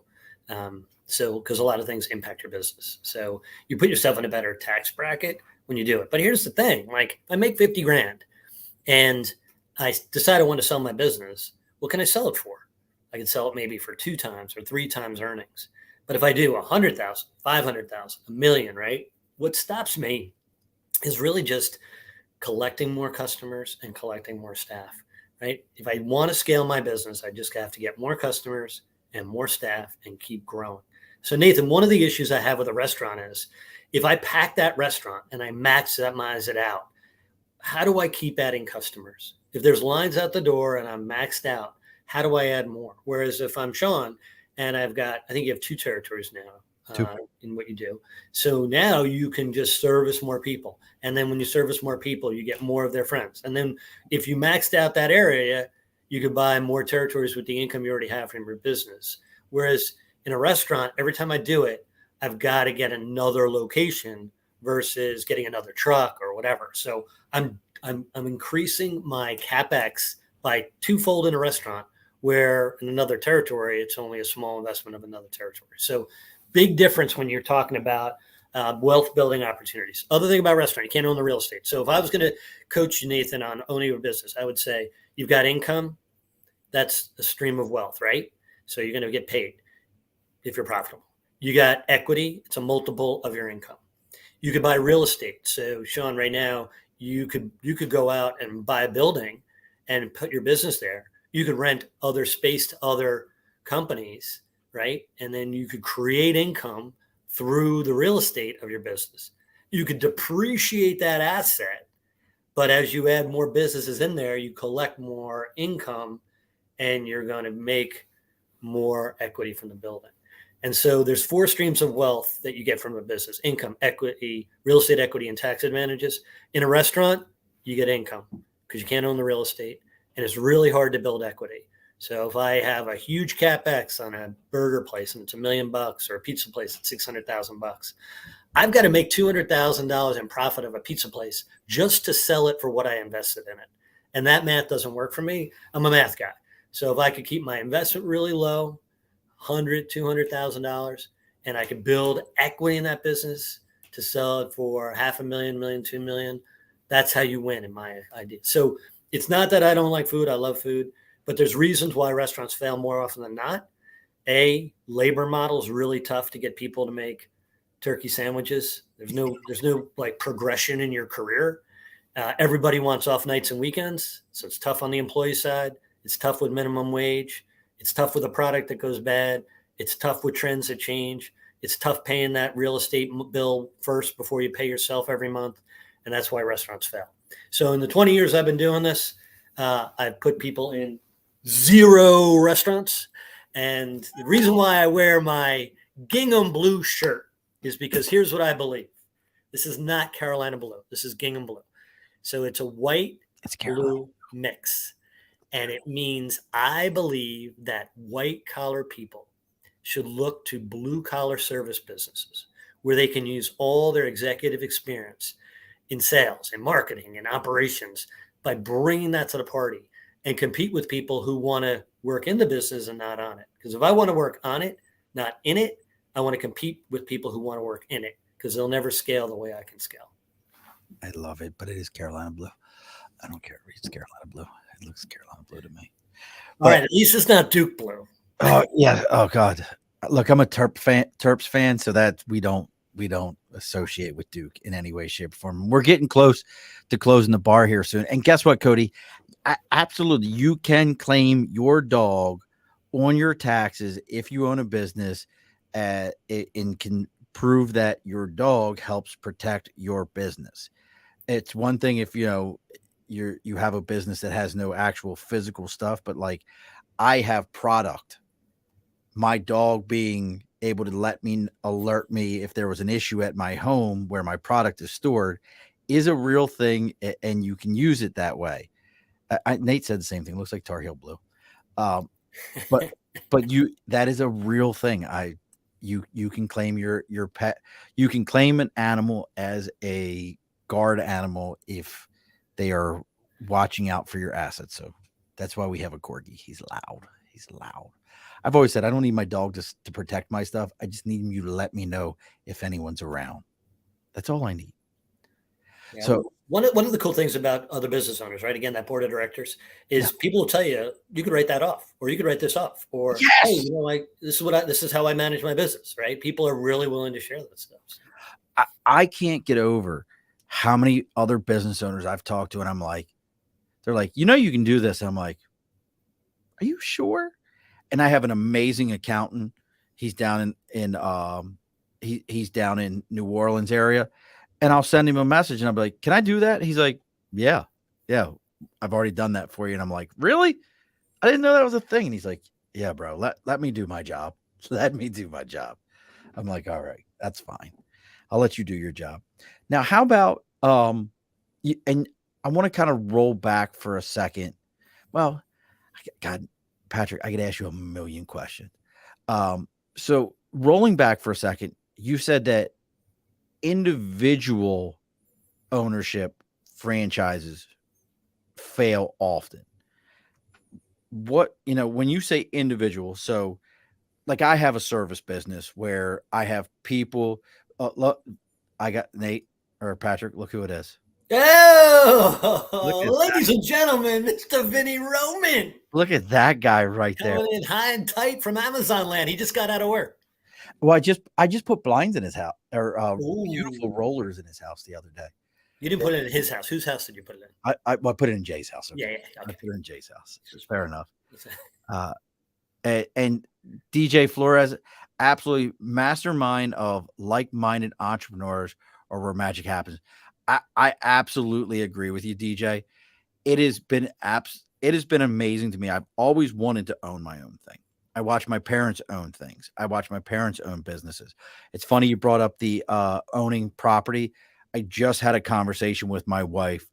So, because a lot of things impact your business. So you put yourself in a better tax bracket when you do it. But here's the thing, like if I make 50 grand and I decide I want to sell my business, what can I sell it for? I can sell it maybe for 2 times or 3 times earnings. But if I do 100,000, 500,000, $1 million, right? What stops me is really just collecting more customers and collecting more staff, right? If I want to scale my business, I just have to get more customers and more staff and keep growing. So Nathan, one of the issues I have with a restaurant is if I pack that restaurant and I maximize it out, how do I keep adding customers? If there's lines out the door and I'm maxed out, how do I add more? Whereas if I'm Sean and I think you have 2 territories now in what you do. So now you can just service more people. And then when you service more people, you get more of their friends. And then if you maxed out that area, you could buy more territories with the income you already have from your business. Whereas in a restaurant, every time I do it, I've got to get another location versus getting another truck or whatever. So I'm increasing my CapEx by 2-fold in a restaurant, where in another territory, it's only a small investment of another territory. So big difference when you're talking about wealth building opportunities. Other thing about restaurant, you can't own the real estate. So if I was going to coach you, Nathan, on owning a business, I would say you've got income. That's a stream of wealth, right? So you're going to get paid if you're profitable. You got equity. It's a multiple of your income. You could buy real estate. So Sean, right now, you could go out and buy a building and put your business there. You could rent other space to other companies, right? And then you could create income through the real estate of your business. You could depreciate that asset, but as you add more businesses in there, you collect more income and you're going to make more equity from the building. And so there's 4 streams of wealth that you get from a business: income, equity, real estate equity, and tax advantages. In a restaurant, you get income because you can't own the real estate, and it's really hard to build equity. So if I have a huge CapEx on a burger place and it's $1 million, or a pizza place at $600,000, I've got to make $200,000 in profit of a pizza place just to sell it for what I invested in it. And that math doesn't work for me. I'm a math guy. So if I could keep my investment really low, $100,000, $200,000, and I could build equity in that business to sell it for $500,000, $1 million, $2 million, that's how you win in my idea. So it's not that I don't like food. I love food, but there's reasons why restaurants fail more often than not. Labor model is really tough to get people to make turkey sandwiches. There's no like progression in your career. Everybody wants off nights and weekends. So it's tough on the employee side. It's tough with minimum wage. It's tough with a product that goes bad. It's tough with trends that change. It's tough paying that real estate bill first before you pay yourself every month. And that's why restaurants fail. So in the 20 years I've been doing this, I've put people in 0 restaurants. And the reason why I wear my gingham blue shirt is because here's what I believe. This is not Carolina blue. This is gingham blue. So it's a white blue mix. And it means I believe that white collar people should look to blue collar service businesses where they can use all their executive experience in sales and marketing and operations by bringing that to the party and compete with people who want to work in the business and not on it. Because if I want to work on it, not in it, I want to compete with people who want to work in it because they'll never scale the way I can scale. I love it, but it is Carolina blue. I don't care. It's Carolina blue. It looks Carolina blue to me. All right, at least it's not Duke blue. Oh yeah. Oh God. Look, I'm a Terps fan, so that we don't we don't associate with Duke in any way, shape, or form. We're getting close to closing the bar here soon. And guess what, Cody? Absolutely, you can claim your dog on your taxes if you own a business, and can prove that your dog helps protect your business. It's one thing if you have a business that has no actual physical stuff, but like I have product. My dog being able to alert me if there was an issue at my home where my product is stored is a real thing, and you can use it that way. Nate said the same thing. Looks like Tar Heel Blue. Um, but that is a real thing. You can claim your pet. You can claim an animal as a guard animal if they are watching out for your assets. So that's why we have a corgi. He's loud. He's loud. I've always said I don't need my dog to protect my stuff. I just need you to let me know if anyone's around. That's all I need. Yeah. So one of the cool things about other business owners, right? Again, that board of directors is people will tell you, you could write that off, or you could write this off, or hey, like this is how I manage my business, right? People are really willing to share that stuff. I can't get over how many other business owners I've talked to, and I'm like, they're like, you can do this. And I'm like, are you sure? And I have an amazing accountant. He's down he's down in New Orleans area. And I'll send him a message and I'll be like, can I do that? He's like, yeah, I've already done that for you. And I'm like, really? I didn't know that was a thing. And he's like, yeah, bro, let me do my job. Let me do my job. I'm like, all right, that's fine. I'll let you do your job. Now, how about, and I want to kind of roll back for a second. Well, God, Patrick, I could ask you a million questions. So rolling back for a second, you said that individual ownership franchises fail often. What, when you say individual, so like I have a service business where I have people, look, I got Nate or Patrick, look who it is. Oh, ladies and gentlemen, Mr. Vinny Roman. Look at that guy right there. Coming in high and tight from Amazon land. He just got out of work. Well, I just put blinds in his house, or beautiful rollers in his house the other day. You didn't put it in his house. Whose house did you put it in? I put it in Jay's house. Okay. Yeah. Okay. I put it in Jay's house. It's fair enough. And DJ Flores, absolutely mastermind of like-minded entrepreneurs, or where magic happens. I absolutely agree with you, DJ. It has been amazing to me. I've always wanted to own my own thing. I watch my parents own things. I watch my parents own businesses. It's funny you brought up the owning property. I just had a conversation with my wife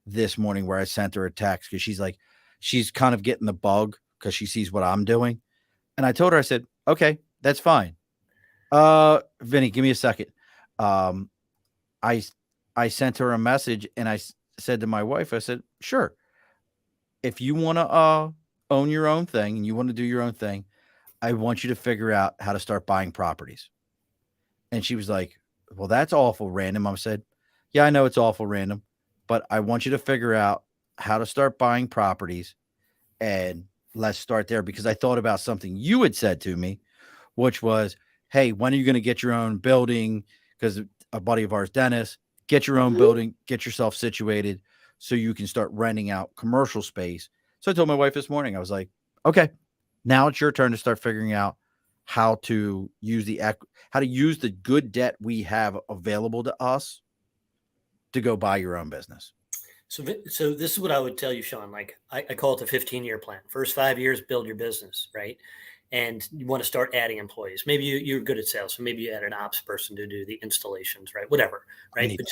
this morning where I sent her a text because she's kind of getting the bug because she sees what I'm doing. And I told her, I said, okay, that's fine. Vinny, give me a second. I sent her a message and I said to my wife, I said, sure. If you want to own your own thing and you want to do your own thing, I want you to figure out how to start buying properties. And she was like, well, that's awful random. I said, yeah, I know it's awful random, but I want you to figure out how to start buying properties, and let's start there. Because I thought about something you had said to me, which was, hey, when are you going to get your own building? Because a buddy of ours, Dennis, get your own building, get yourself situated so you can start renting out commercial space. So I told my wife this morning, I was like, okay, now it's your turn to start figuring out how to use the good debt we have available to us to go buy your own business. So this is what I would tell you, Sean. Like I call it the 15-year plan. First 5 years, build your business, right? And you want to start adding employees. Maybe you're good at sales, so maybe you add an ops person to do the installations, right? Whatever, right? But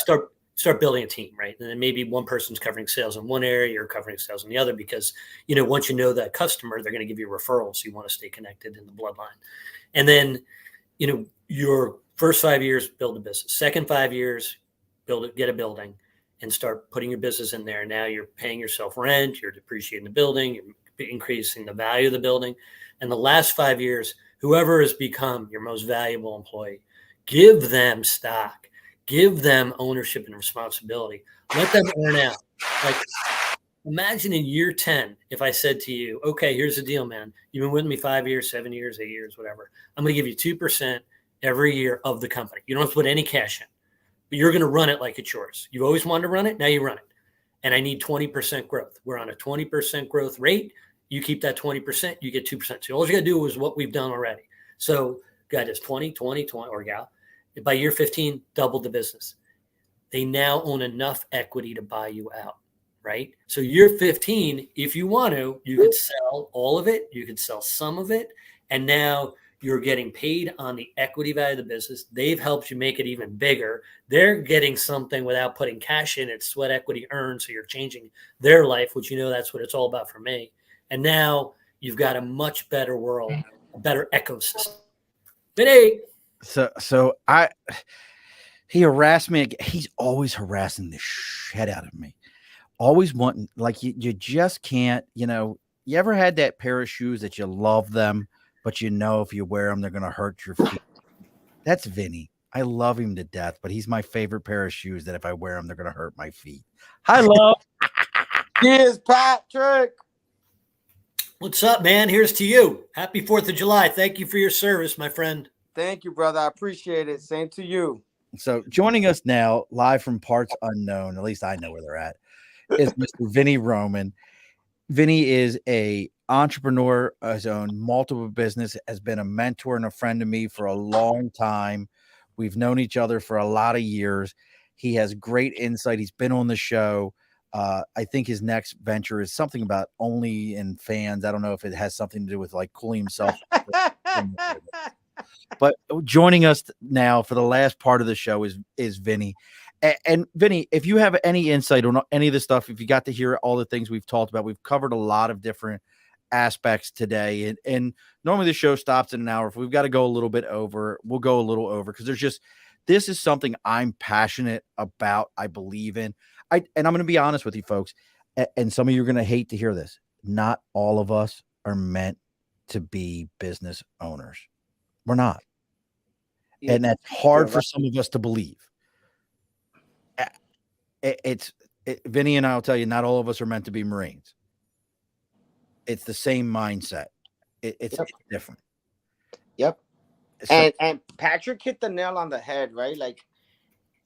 start building a team, right? And then maybe one person's covering sales in one area, you're covering sales in the other, because once you know that customer, they're going to give you referrals. So you want to stay connected in the bloodline. And then your first 5 years, build a business. Second 5 years, get a building and start putting your business in there. Now you're paying yourself rent, you're depreciating the building, you're increasing the value of the building. And the last 5 years, whoever has become your most valuable employee, give them stock, give them ownership and responsibility. Let them earn out. Like, imagine in year 10, if I said to you, okay, here's the deal, man. You've been with me 5 years, 7 years, 8 years, whatever. I'm going to give you 2%, every year of the company. You don't have to put any cash in, but you're going to run it like it's yours. You've always wanted to run it. Now you run it. And I need 20% growth. We're on a 20% growth rate. You keep that 20%, you get 2%. So all you got to do is what we've done already. So guy does 20, 20, 20, or gal. By year 15, doubled the business. They now own enough equity to buy you out, right? So year 15, if you want to, you could sell all of it. You could sell some of it. And now you're getting paid on the equity value of the business. They've helped you make it even bigger. They're getting something without putting cash in. It's sweat equity earned. So you're changing their life, which that's what it's all about for me. And now you've got a much better world, a better ecosystem. Vinny. So he harassed me. He's always harassing the shit out of me. Always wanting, like, you just can't, you ever had that pair of shoes that you love them, but if you wear them, they're going to hurt your feet? That's Vinny. I love him to death, but he's my favorite pair of shoes that if I wear them, they're going to hurt my feet. Hi, love. Cheers, Patrick. What's up, man? Here's to you. Happy 4th of July. Thank you for your service, my friend. Thank you, brother. I appreciate it. Same to you. So joining us now, live from parts unknown, at least I know where they're at, is Mr. Vinny Roman. Vinny is a entrepreneur, has owned multiple business, has been a mentor and a friend to me for a long time. We've known each other for a lot of years. He has great insight. He's been on the show. I think his next venture is something about only in fans. I don't know if it has something to do with like cooling himself. But joining us now for the last part of the show is Vinny. And Vinny, if you have any insight on any of the stuff, if you got to hear all the things we've talked about, we've covered a lot of different aspects today. And normally the show stops at an hour. If we've got to go a little bit over, we'll go a little over because this is something I'm passionate about. I believe in. And I'm going to be honest with you folks, and some of you are going to hate to hear this. Not all of us are meant to be business owners. We're not. Yeah, and that's hard for some of us to believe. Vinny and I will tell you, not all of us are meant to be Marines. It's the same mindset. It's different. Yep. So, and Patrick hit the nail on the head, right? Like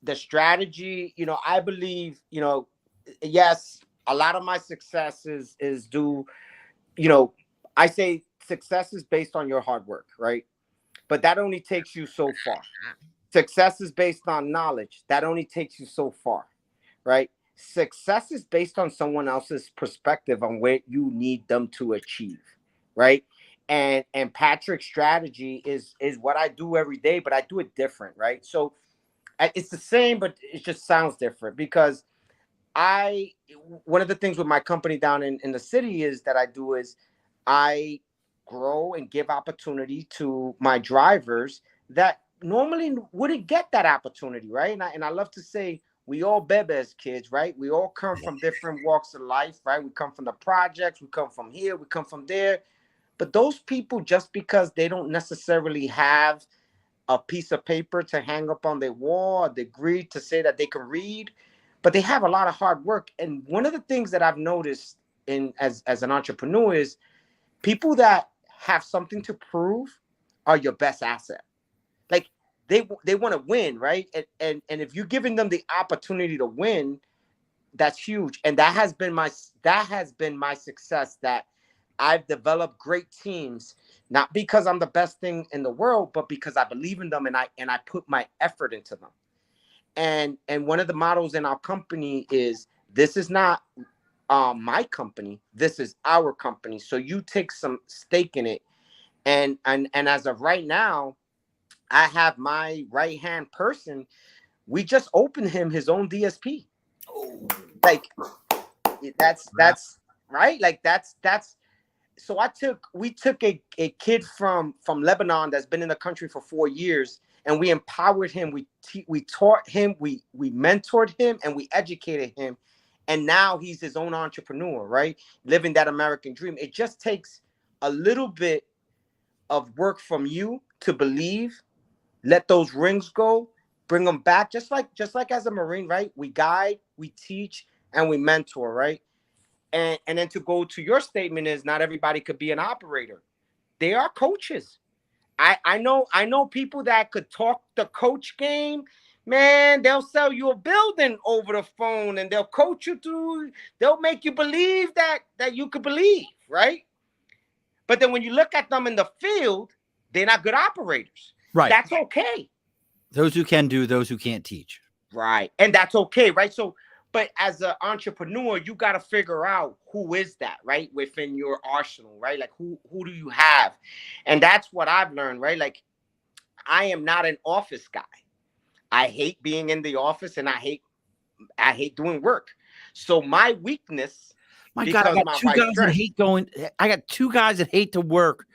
the strategy, I believe, yes, a lot of my success is due, I say success is based on your hard work, right? But that only takes you so far. Success is based on knowledge. That only takes you so far, right? Success is based on someone else's perspective on where you need them to achieve, right? And Patrick's strategy is what I do every day, but I do it different, right? So it's the same, but it just sounds different because one of the things with my company down in the city is that I do is I grow and give opportunity to my drivers that normally wouldn't get that opportunity, right? And I love to say we all bebes kids, right? We all come from different walks of life, right? We come from the projects, we come from here, we come from there. But those people, just because they don't necessarily have a piece of paper to hang up on their wall, a degree to say that they can read, but they have a lot of hard work. And one of the things that I've noticed as an entrepreneur is people that have something to prove are your best asset. Like they want to win, right? And if you're giving them the opportunity to win, that's huge. And that has been my success, that I've developed great teams, not because I'm the best thing in the world, but because I believe in them and I put my effort into them. And one of the models in our company is, this is not my company, this is our company. So you take some stake in it. And as of right now, I have my right hand person. We just opened him his own DSP. Like that's right. Like that's. So we took a kid from Lebanon that's been in the country for 4 years, and we empowered him. We taught him, we mentored him, and we educated him. And now he's his own entrepreneur, right? Living that American dream. It just takes a little bit of work from you to believe, let those rings go, bring them back. Just like as a Marine, right? We guide, we teach, and we mentor, right? And then to go to your statement is, not everybody could be an operator. They are coaches. I know people that could talk the coach game. Man, they'll sell you a building over the phone and they'll coach you through, they'll make you believe that you could believe, right? But then when you look at them in the field, they're not good operators. Right. That's okay. Those who can do, those who can't teach. Right. And that's okay, right? So, but as an entrepreneur, you got to figure out who is that, right? Within your arsenal, right? Like who do you have? And that's what I've learned, right? Like I am not an office guy. I hate being in the office and I hate doing work. So my weakness, my God, I got two guys that hate going. I got two guys that hate to work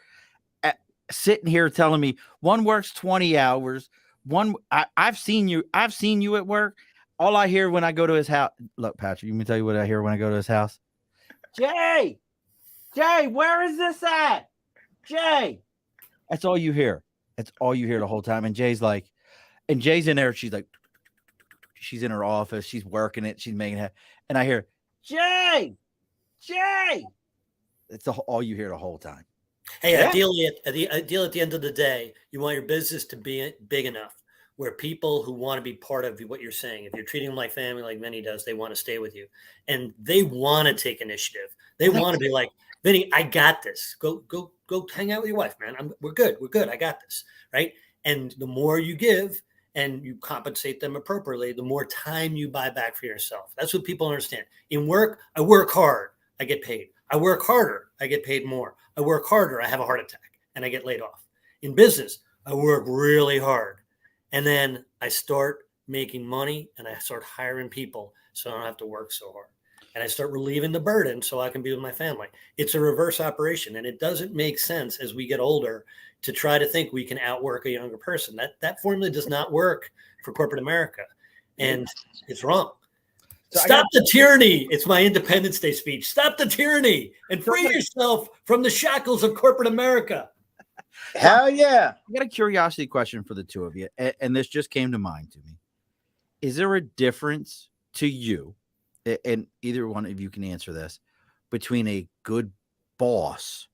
sitting here telling me one works 20 hours. One, I've seen you at work. All I hear when I go to his house, look, Patrick, you me tell you what I hear when I go to his house. Jay, where is this at? Jay. That's all you hear. That's all you hear the whole time. And Jay's in there. She's like, she's in her office. She's working it. She's making it. And I hear, Jay. It's all you hear the whole time. Hey, ideally at the end of the day, you want your business to be big enough where people who want to be part of what you're saying, if you're treating them like family, like Vinny does, they want to stay with you and they want to take initiative. They want to be like, Vinny, I got this. Go hang out with your wife, man. We're good. I got this. Right. And the more you give and you compensate them appropriately, the more time you buy back for yourself. That's what people understand. In work, I work hard, I get paid. I work harder, I get paid more. I work harder, I have a heart attack and I get laid off. In business, I work really hard. And then I start making money and I start hiring people so I don't have to work so hard. And I start relieving the burden so I can be with my family. It's a reverse operation. And it doesn't make sense as we get older to try to think we can outwork a younger person. That formula does not work for corporate America. And it's wrong. So stop the tyranny. It's my Independence Day speech. Stop the tyranny and free yourself from the shackles of corporate America. Hell yeah. I got a curiosity question for the two of you. And this just came to mind to me. Is there a difference to you, and either one of you can answer this, between a good boss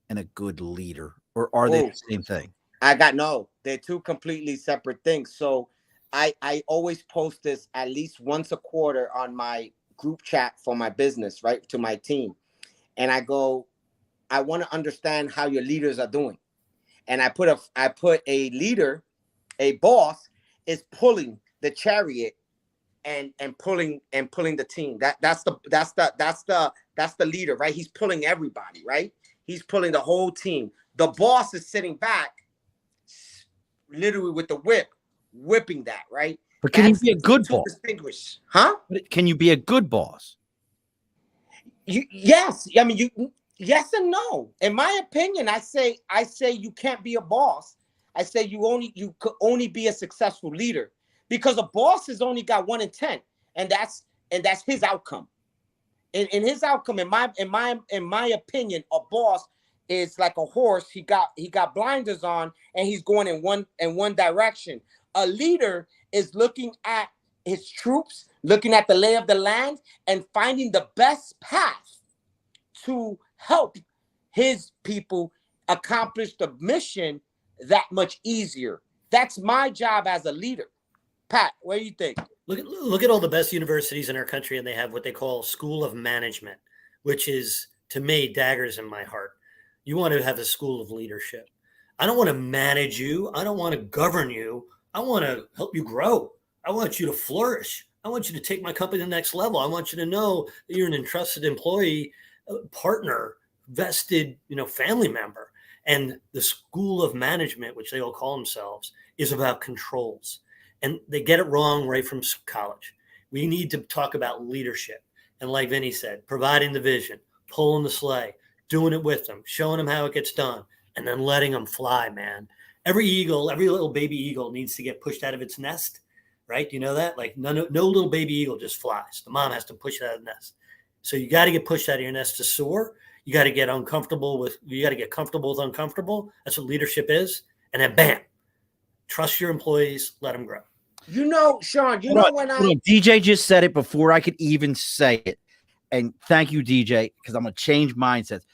and a good leader? Or are they the same thing? They're two completely separate things. So I always post this at least once a quarter on my group chat for my business, right, to my team. And I go, I want to understand how your leaders are doing. And I put a leader, a boss is pulling the chariot and pulling the team. That's the leader, right? He's pulling everybody, right? He's pulling the whole team. The boss is sitting back, literally with the whip, whipping that, right? But can you be a good boss? Distinguish, huh? But can you be a good boss? Yes. I mean, yes and no. In my opinion, I say you can't be a boss. I say you could only be a successful leader, because a boss has only got one intent, and that's his outcome. In his outcome, in my opinion, a boss is like a horse. He got blinders on and he's going in one direction. A leader is looking at his troops, looking at the lay of the land, and finding the best path to help his people accomplish the mission that much easier. That's my job as a leader. Pat, what do you think? Look at all the best universities in our country, and they have what they call School of Management, which is, to me, daggers in my heart. You want to have a school of leadership. I don't want to manage you. I don't want to govern you. I want to help you grow. I want you to flourish. I want you to take my company to the next level. I want you to know that you're an entrusted employee, partner, vested, family member. And the School of Management, which they all call themselves, is about controls. And they get it wrong right from college. We need to talk about leadership. And like Vinny said, providing the vision, pulling the sleigh, doing it with them, showing them how it gets done, and then letting them fly, man. Every little baby eagle needs to get pushed out of its nest, right? You know that? Like no little baby eagle just flies. The mom has to push it out of the nest. So you got to get pushed out of your nest to soar. You got to get comfortable with uncomfortable. That's what leadership is. And then bam, trust your employees, let them grow. Sean, DJ just said it before I could even say it. And thank you, DJ, because I'm going to change mindsets.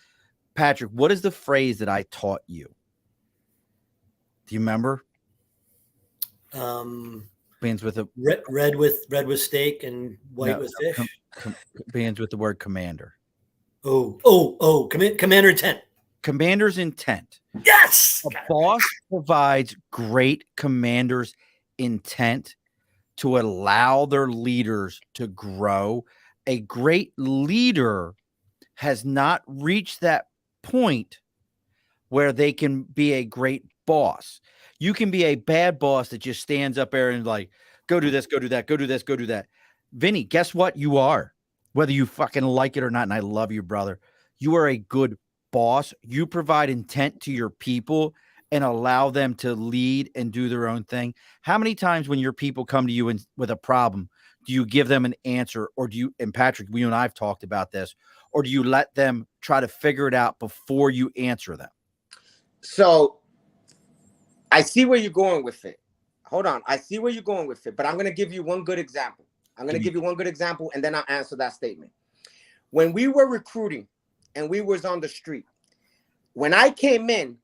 Patrick, what is the phrase that I taught you? Do you remember? Beans with a red with steak and white with fish. Beans with the word commander. Commander intent. Commander's intent. Yes. A boss provides great commander's intent to allow their leaders to grow. A great leader has not reached that point where they can be a great boss. You can be a bad boss that just stands up there and like, go do this, go do that, go do this, go do that. Vinny, guess what? You are, whether you fucking like it or not. And I love you, brother. You are a good boss. You provide intent to your people and allow them to lead and do their own thing. How many times when your people come to you with a problem, do you give them an answer, or do you, and Patrick, you and I have talked about this, or do you let them try to figure it out before you answer them? So I see where you're going with it. Hold on. I see where you're going with it, but I'm going to give you one good example. And then I'll answer that statement. When we were recruiting and we was on the street, when I came in,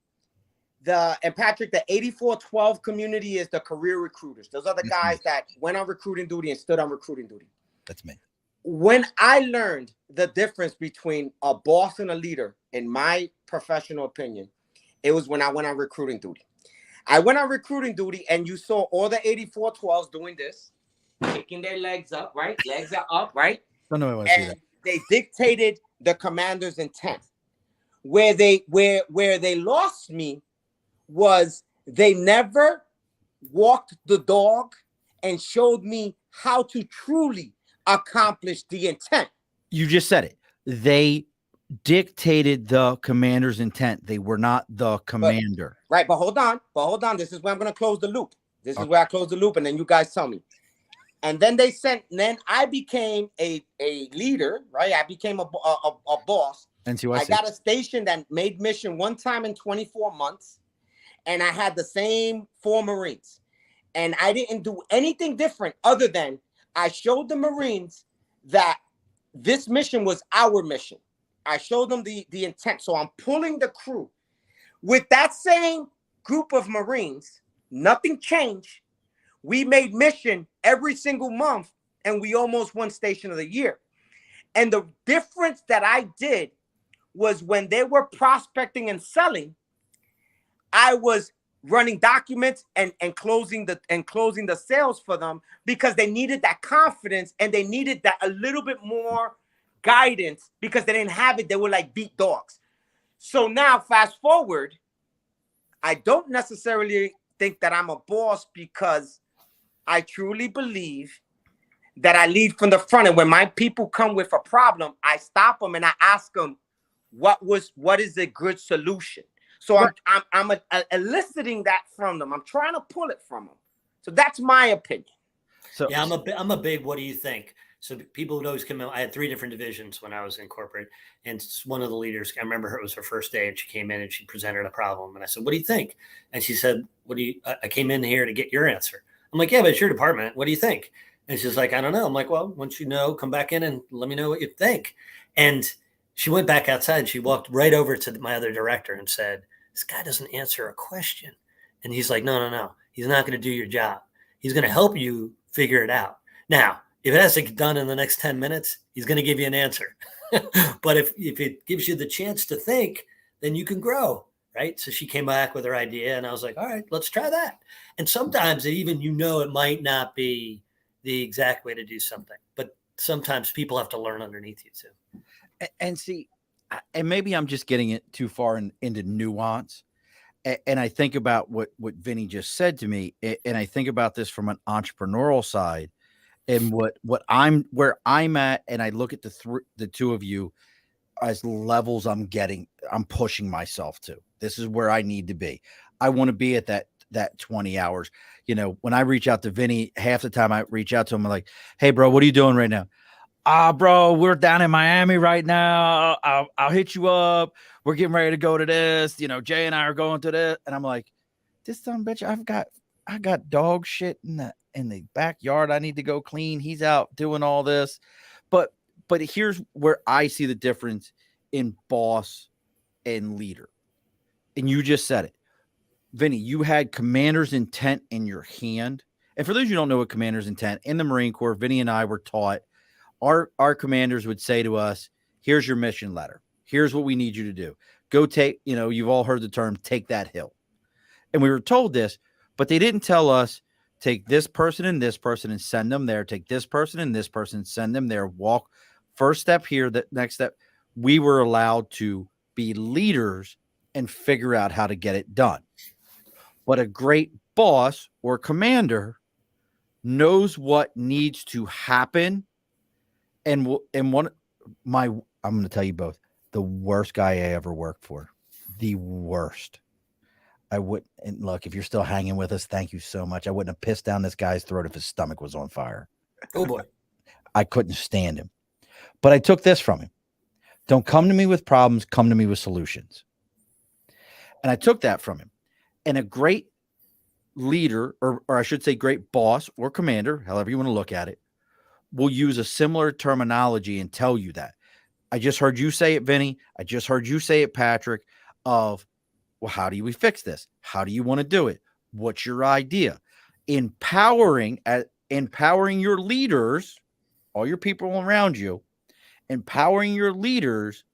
and Patrick, the 8412 community is the career recruiters. Those are the guys that went on recruiting duty and stood on recruiting duty. That's me. When I learned the difference between a boss and a leader, in my professional opinion, it was when I went on recruiting duty. I went on recruiting duty, and you saw all the 8412s doing this, kicking their legs up, right? Legs are up, right? I know I want to see that. They dictated the commander's intent. Where they lost me was they never walked the dog and showed me how to truly accomplish the intent. You just said it. They dictated the commander's intent. They were not the commander. But hold on. This is where I'm going to close the loop. Is where I close the loop, and then you guys tell me. And then then I became a leader, right? I became a boss. I got a station that made mission one time in 24 months. And I had the same 4 Marines. And I didn't do anything different other than I showed the Marines that this mission was our mission. I showed them the intent. So I'm pulling the crew. With that same group of Marines, nothing changed. We made mission every single month, and we almost won Station of the Year. And the difference that I did was when they were prospecting and selling, I was running documents and closing the sales for them, because they needed that confidence and they needed that a little bit more guidance, because they didn't have it. They were like beat dogs. So now fast forward, I don't necessarily think that I'm a boss, because I truly believe that I lead from the front. And when my people come with a problem, I stop them and I ask them, what is a good solution? So I'm eliciting that from them. I'm trying to pull it from them. So that's my opinion. So yeah, I'm a big, what do you think? So people would always come in. I had 3 different divisions when I was in corporate, and one of the leaders, I remember her, it was her first day, and she came in and she presented a problem. And I said, what do you think? And she said, I came in here to get your answer. I'm like, yeah, but it's your department. What do you think? And she's like, I don't know. I'm like, well, once you know, come back in and let me know what you think. And she went back outside. She walked right over to my other director and said, this guy doesn't answer a question. And he's like, no. He's not going to do your job. He's going to help you figure it out. Now, if it has to get done in the next 10 minutes, he's going to give you an answer. But if it gives you the chance to think, then you can grow, right? So she came back with her idea, and I was like, all right, let's try that. And sometimes even, it might not be the exact way to do something, but sometimes people have to learn underneath you too. And see, and maybe I'm just getting it too far into nuance. And I think about what Vinny just said to me, and I think about this from an entrepreneurial side, and where I'm at, and I look at the two of you as levels I'm pushing myself to. This is where I need to be. I want to be at that 20 hours. When I reach out to Vinny, half the time I reach out to him, I'm like, hey bro, what are you doing right now? Bro, we're down in Miami right now. I'll hit you up. We're getting ready to go to this. Jay and I are going to this. And I'm like, this son of a bitch, I got dog shit in the backyard. I need to go clean. He's out doing all this. But here's where I see the difference in boss and leader. And you just said it. Vinny, you had commander's intent in your hand. And for those who don't know what commander's intent, in the Marine Corps, Vinny and I were taught our commanders would say to us, here's your mission letter. Here's what we need you to do. Go take, you've all heard the term, take that hill. And we were told this, but they didn't tell us, take this person and send them there. Take this person and this person, send them there. Walk first step here, the next step. We were allowed to be leaders and figure out how to get it done. But a great boss or commander knows what needs to happen. And I'm going to tell you both, the worst guy I ever worked for, the worst. And look, if you're still hanging with us, thank you so much. I wouldn't have pissed down this guy's throat if his stomach was on fire. Oh boy. I couldn't stand him. But I took this from him. Don't come to me with problems, come to me with solutions. And I took that from him. And a great leader, or I should say great boss or commander, however you want to look at it, will use a similar terminology and tell you that. I just heard you say it, Vinny. I just heard you say it, Patrick, of, well, how do we fix this? How do you want to do it? What's your idea? Empowering your leaders, all your people around you, empowering your leaders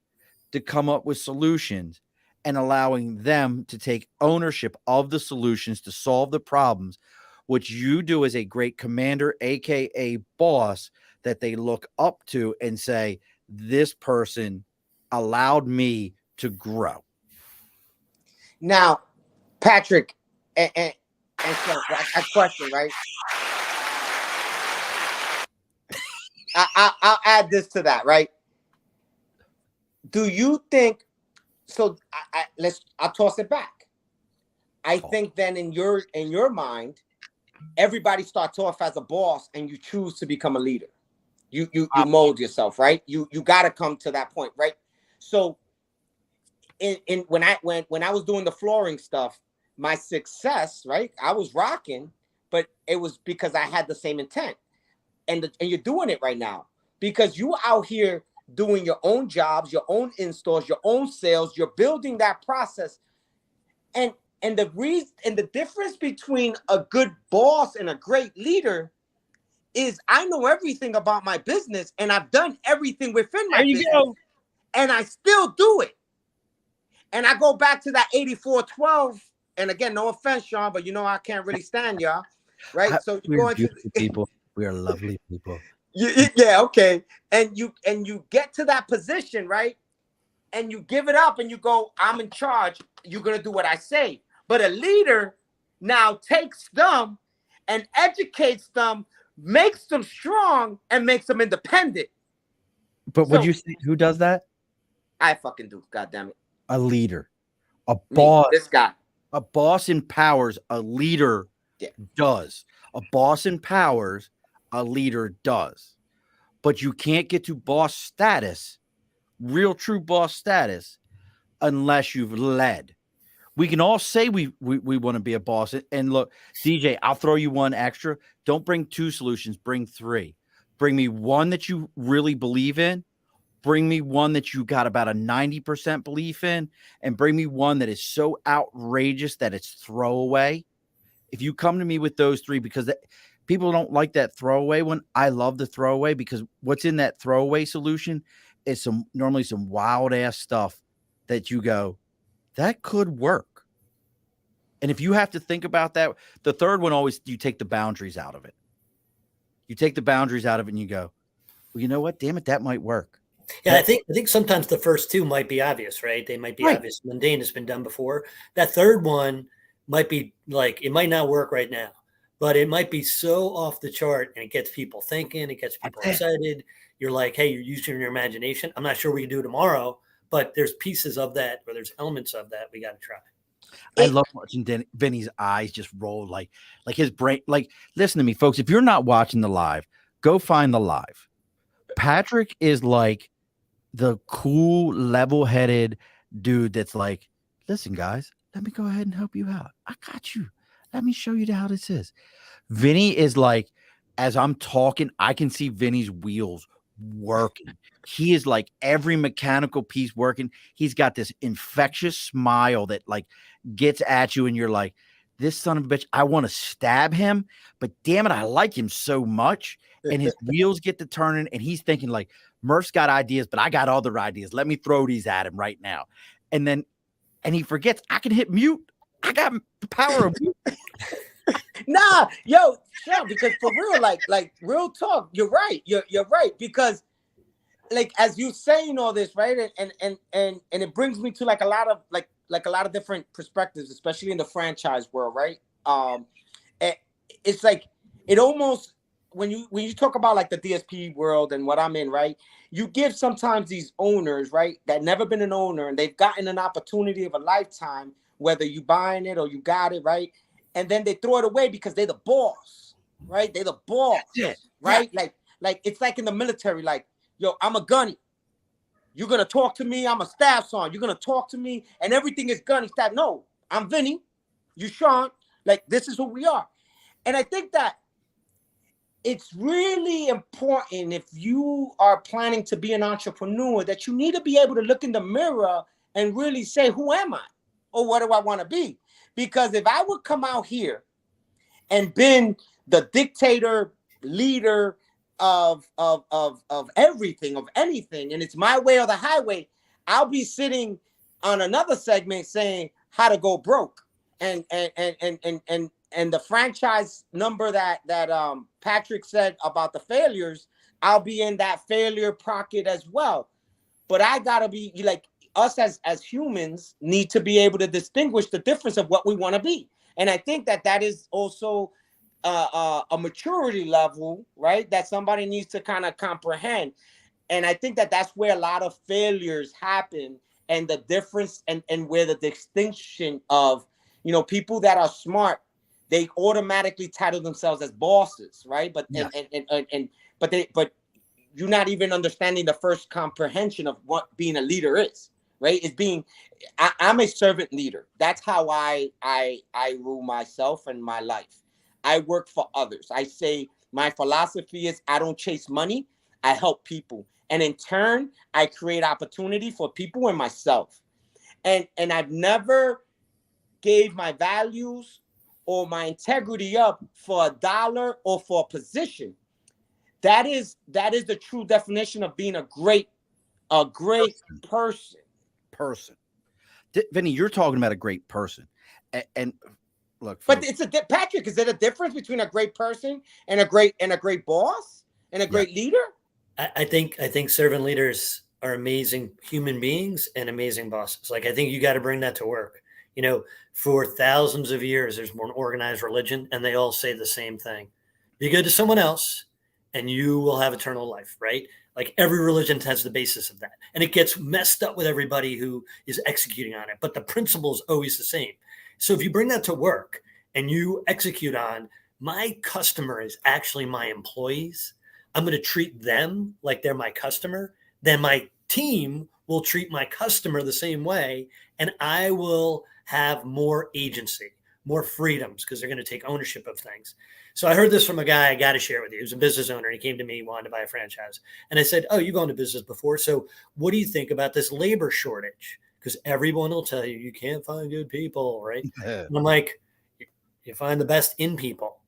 to come up with solutions and allowing them to take ownership of the solutions to solve the problems, which you do as a great commander, aka boss, that they look up to and say, this person allowed me to grow. Now, Patrick, and so a question, right? I'll add this to that, right? Do you think? So I'll toss it back. I think then in your mind, everybody starts off as a boss, and you choose to become a leader. You mold yourself, right? You got to come to that point, right? So when I was doing the flooring stuff, my success, right? I was rocking, but it was because I had the same intent. And you're doing it right now because you out here doing your own jobs, your own installs, your own sales. You're building that process. And the difference between a good boss and a great leader is I know everything about my business and I've done everything within my business. And I still do it. And I go back to that 84-12. And again, no offense, Sean, but I can't really stand y'all. Right. So you're going beautiful people. We are lovely people. Yeah, okay. And you get to that position, right? And you give it up and you go, I'm in charge. You're gonna do what I say. But a leader now takes them and educates them, makes them strong, and makes them independent. But would you say who does that? I fucking do, goddammit. A leader. A boss. This guy. A boss empowers, a leader does. A boss empowers, a leader does. But you can't get to boss status, real true boss status, unless you've led. We can all say we want to be a boss. And look, DJ, I'll throw you one extra. Don't bring 2 solutions, bring 3. Bring me one that you really believe in. Bring me one that you got about a 90% belief in, and bring me one that is so outrageous that it's throwaway. If you come to me with those 3, because people don't like that throwaway one. I love the throwaway because what's in that throwaway solution is normally some wild ass stuff that you go, that could work. And if you have to think about that, the third one always, you take the boundaries out of it. You take the boundaries out of it and you go, well, you know what? Damn it, that might work. Yeah, I think sometimes the first 2 might be obvious, right? They might be obvious, mundane, it's been done before. That third one might be like, it might not work right now, but it might be so off the chart and it gets people thinking, it gets people excited. You're like, hey, you're using your imagination. I'm not sure we can do tomorrow, but there's pieces of that, or there's elements of that we got to try. I love watching Vinny's eyes just roll like his brain. Like, listen to me, folks. If you're not watching the live, go find the live. Patrick is like the cool, level-headed dude that's like, listen, guys, let me go ahead and help you out. I got you. Let me show you how this is. Vinny is like, as I'm talking, I can see Vinny's wheels working. He is like every mechanical piece working. He's got this infectious smile that like gets at you and you're like, this son of a bitch, I want to stab him, but damn it, I like him so much. And his wheels get to turning and he's thinking like, Murph's got ideas, but I got other ideas. Let me throw these at him right now. And he forgets I can hit mute. I got the power of mute. Nah, yo, Sean, because for real, like real talk, you're right. You're right. Because like as you saying all this, right? And it brings me to like a lot of like a lot of different perspectives, especially in the franchise world, right? It's like it almost when you talk about like the DSP world and what I'm in, right? You give sometimes these owners, right, that never been an owner and they've gotten an opportunity of a lifetime, whether you buying it or you got it, right? And then they throw it away because they're the boss, right? They're the boss, right? Yeah. Like it's like in the military, like, yo, I'm a gunny. You're gonna talk to me, I'm a staff sergeant. You're gonna talk to me, and everything is gunny staff. No, I'm Vinny, you Sean. Like this is who we are. And I think that it's really important if you are planning to be an entrepreneur that you need to be able to look in the mirror and really say, who am I? Or what do I want to be? Because if I would come out here and been the dictator, leader of everything, of anything, and it's my way or the highway, I'll be sitting on another segment saying how to go broke. And the franchise number that Patrick said about the failures, I'll be in that failure pocket as well. But I gotta be like us as humans need to be able to distinguish the difference of what we want to be. And I think that is also a maturity level, right? That somebody needs to kind of comprehend. And I think that's where a lot of failures happen, and the difference and where the distinction of, you know, people that are smart, they automatically title themselves as bosses, right? But yeah. but you're not even understanding the first comprehension of what being a leader is, right? It's being, I'm a servant leader. That's how I rule myself and my life. I work for others. I say my philosophy is I don't chase money. I help people. And in turn, I create opportunity for people and myself. And I've never gave my values or my integrity up for a dollar or for a position. That is the true definition of being a great person. Vinny, you're talking about a great person. And look, but it's Patrick, is it a difference between a great person and a great boss and a great leader? I think servant leaders are amazing human beings and amazing bosses. Like, I think you got to bring that to work. You know, for thousands of years, there's more organized religion, and they all say the same thing: be good to someone else, and you will have eternal life, right? Like every religion has the basis of that. And it gets messed up with everybody who is executing on it. But the principle is always the same. So if you bring that to work and you execute on, my customer is actually my employees, I'm going to treat them like they're my customer, then my team will treat my customer the same way. And I will have more agency, more freedoms, because they're going to take ownership of things. So I heard this from a guy, I got to share with you. He was a business owner. And he came to me, wanted to buy a franchise. And I said, oh, you've owned a business before. So what do you think about this labor shortage? Because everyone will tell you, you can't find good people, right? And I'm like, you find the best in people.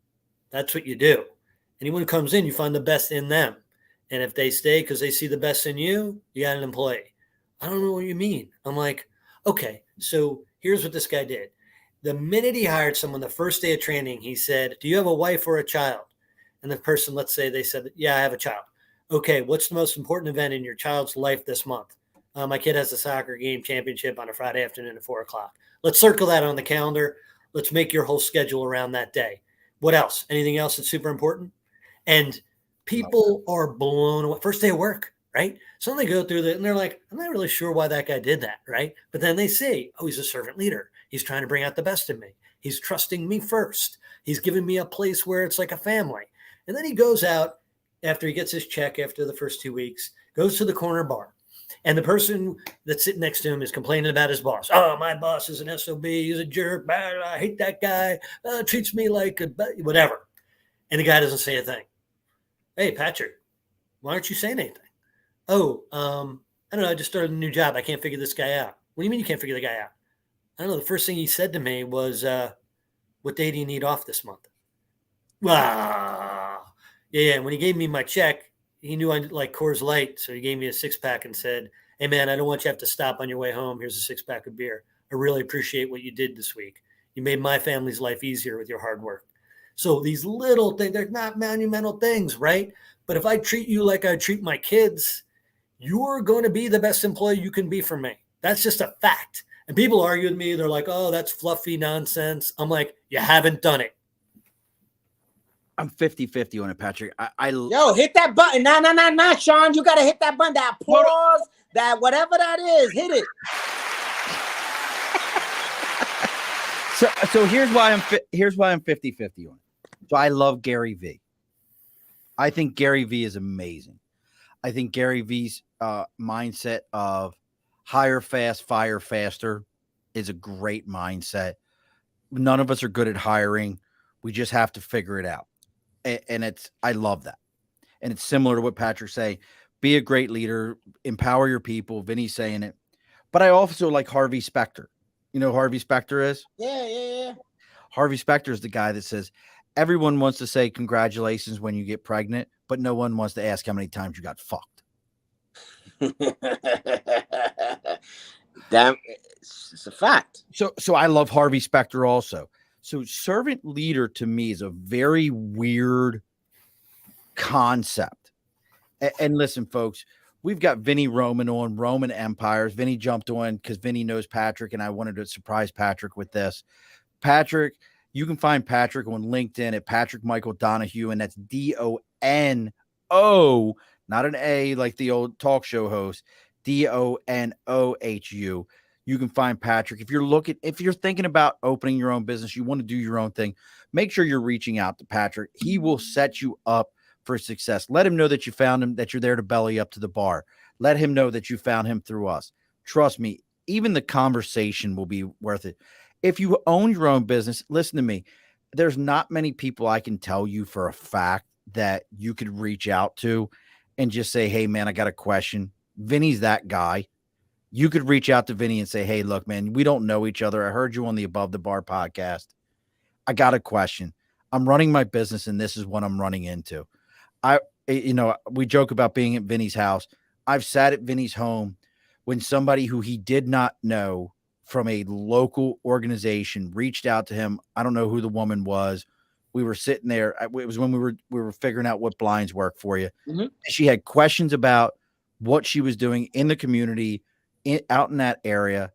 That's what you do. Anyone who comes in, you find the best in them. And if they stay because they see the best in you, you got an employee. I don't know what you mean. I'm like, okay, so here's what this guy did. The minute he hired someone, the first day of training, he said, do you have a wife or a child? And the person, let's say they said, yeah, I have a child. Okay, what's the most important event in your child's life this month? My kid has a soccer game championship on a Friday afternoon at 4:00. Let's circle that on the calendar. Let's make your whole schedule around that day. What else? Anything else that's super important? And people are blown away. First day of work, right? So they go through that and they're like, I'm not really sure why that guy did that, right? But then they say, oh, he's a servant leader. He's trying to bring out the best in me. He's trusting me first. He's giving me a place where it's like a family. And then he goes out after he gets his check after the first 2 weeks, goes to the corner bar. And the person that's sitting next to him is complaining about his boss. Oh, my boss is an SOB. He's a jerk. I hate that guy. Treats me like a whatever. And the guy doesn't say a thing. Hey, Patrick, Why aren't you saying anything? Oh, I don't know. I just started a new job. I can't figure this guy out. What do you mean you can't figure the guy out? I don't know. The first thing he said to me was, what day do you need off this month? Wow. Yeah. And when he gave me my check, he knew I like Coors Light. So he gave me a 6-pack and said, hey, man, I don't want you to have to stop on your way home. Here's a 6-pack of beer. I really appreciate what you did this week. You made my family's life easier with your hard work. So these little things, they're not monumental things, right? But if I treat you like I treat my kids, you're going to be the best employee you can be for me. That's just a fact. And people argue with me. They're like, oh, that's fluffy nonsense. I'm like, you haven't done it. I'm 50-50 on it, Patrick. Yo, hit that button. Nah, Sean. You got to hit that button, that applause, that whatever that is. Hit it. So here's why I'm 50-50 on it. So I love Gary V. I think Gary V is amazing. I think Gary V's mindset of hire fast, fire faster is a great mindset. None of us are good at hiring. We just have to figure it out. And I love that. And it's similar to what Patrick's saying. Be a great leader, empower your people. Vinny's saying it. But I also like Harvey Specter. You know who Harvey Specter is? Yeah. Harvey Specter is the guy that says, everyone wants to say congratulations when you get pregnant, but no one wants to ask how many times you got fucked. Damn, it's a fact. So I love Harvey Specter also. So servant leader to me is a very weird concept. And listen, folks, we've got Vinny Roman on Roman Empires. Vinny jumped on because Vinny knows Patrick, and I wanted to surprise Patrick with this. Patrick, you can find Patrick on LinkedIn at Patrick Michael Donohue, and that's Dono, not an A like the old talk show host, Donohu. You can find Patrick. If you're thinking about opening your own business, you want to do your own thing, make sure you're reaching out to Patrick. He will set you up for success. Let him know that you found him, that you're there to belly up to the bar. Let him know that you found him through us. Trust me, even the conversation will be worth it. If you own your own business, listen to me. There's not many people I can tell you for a fact that you could reach out to and just say, hey, man, I got a question. Vinny's that guy. You could reach out to Vinny and say, hey, look, man, we don't know each other. I heard you on the Above the Bar podcast. I got a question. I'm running my business, and this is what I'm running into. We joke about being at Vinny's house. I've sat at Vinny's home when somebody who he did not know from a local organization reached out to him. I don't know who the woman was. We were sitting there. It was when we were figuring out what blinds work for you. Mm-hmm. She had questions about what she was doing in the community, out in that area.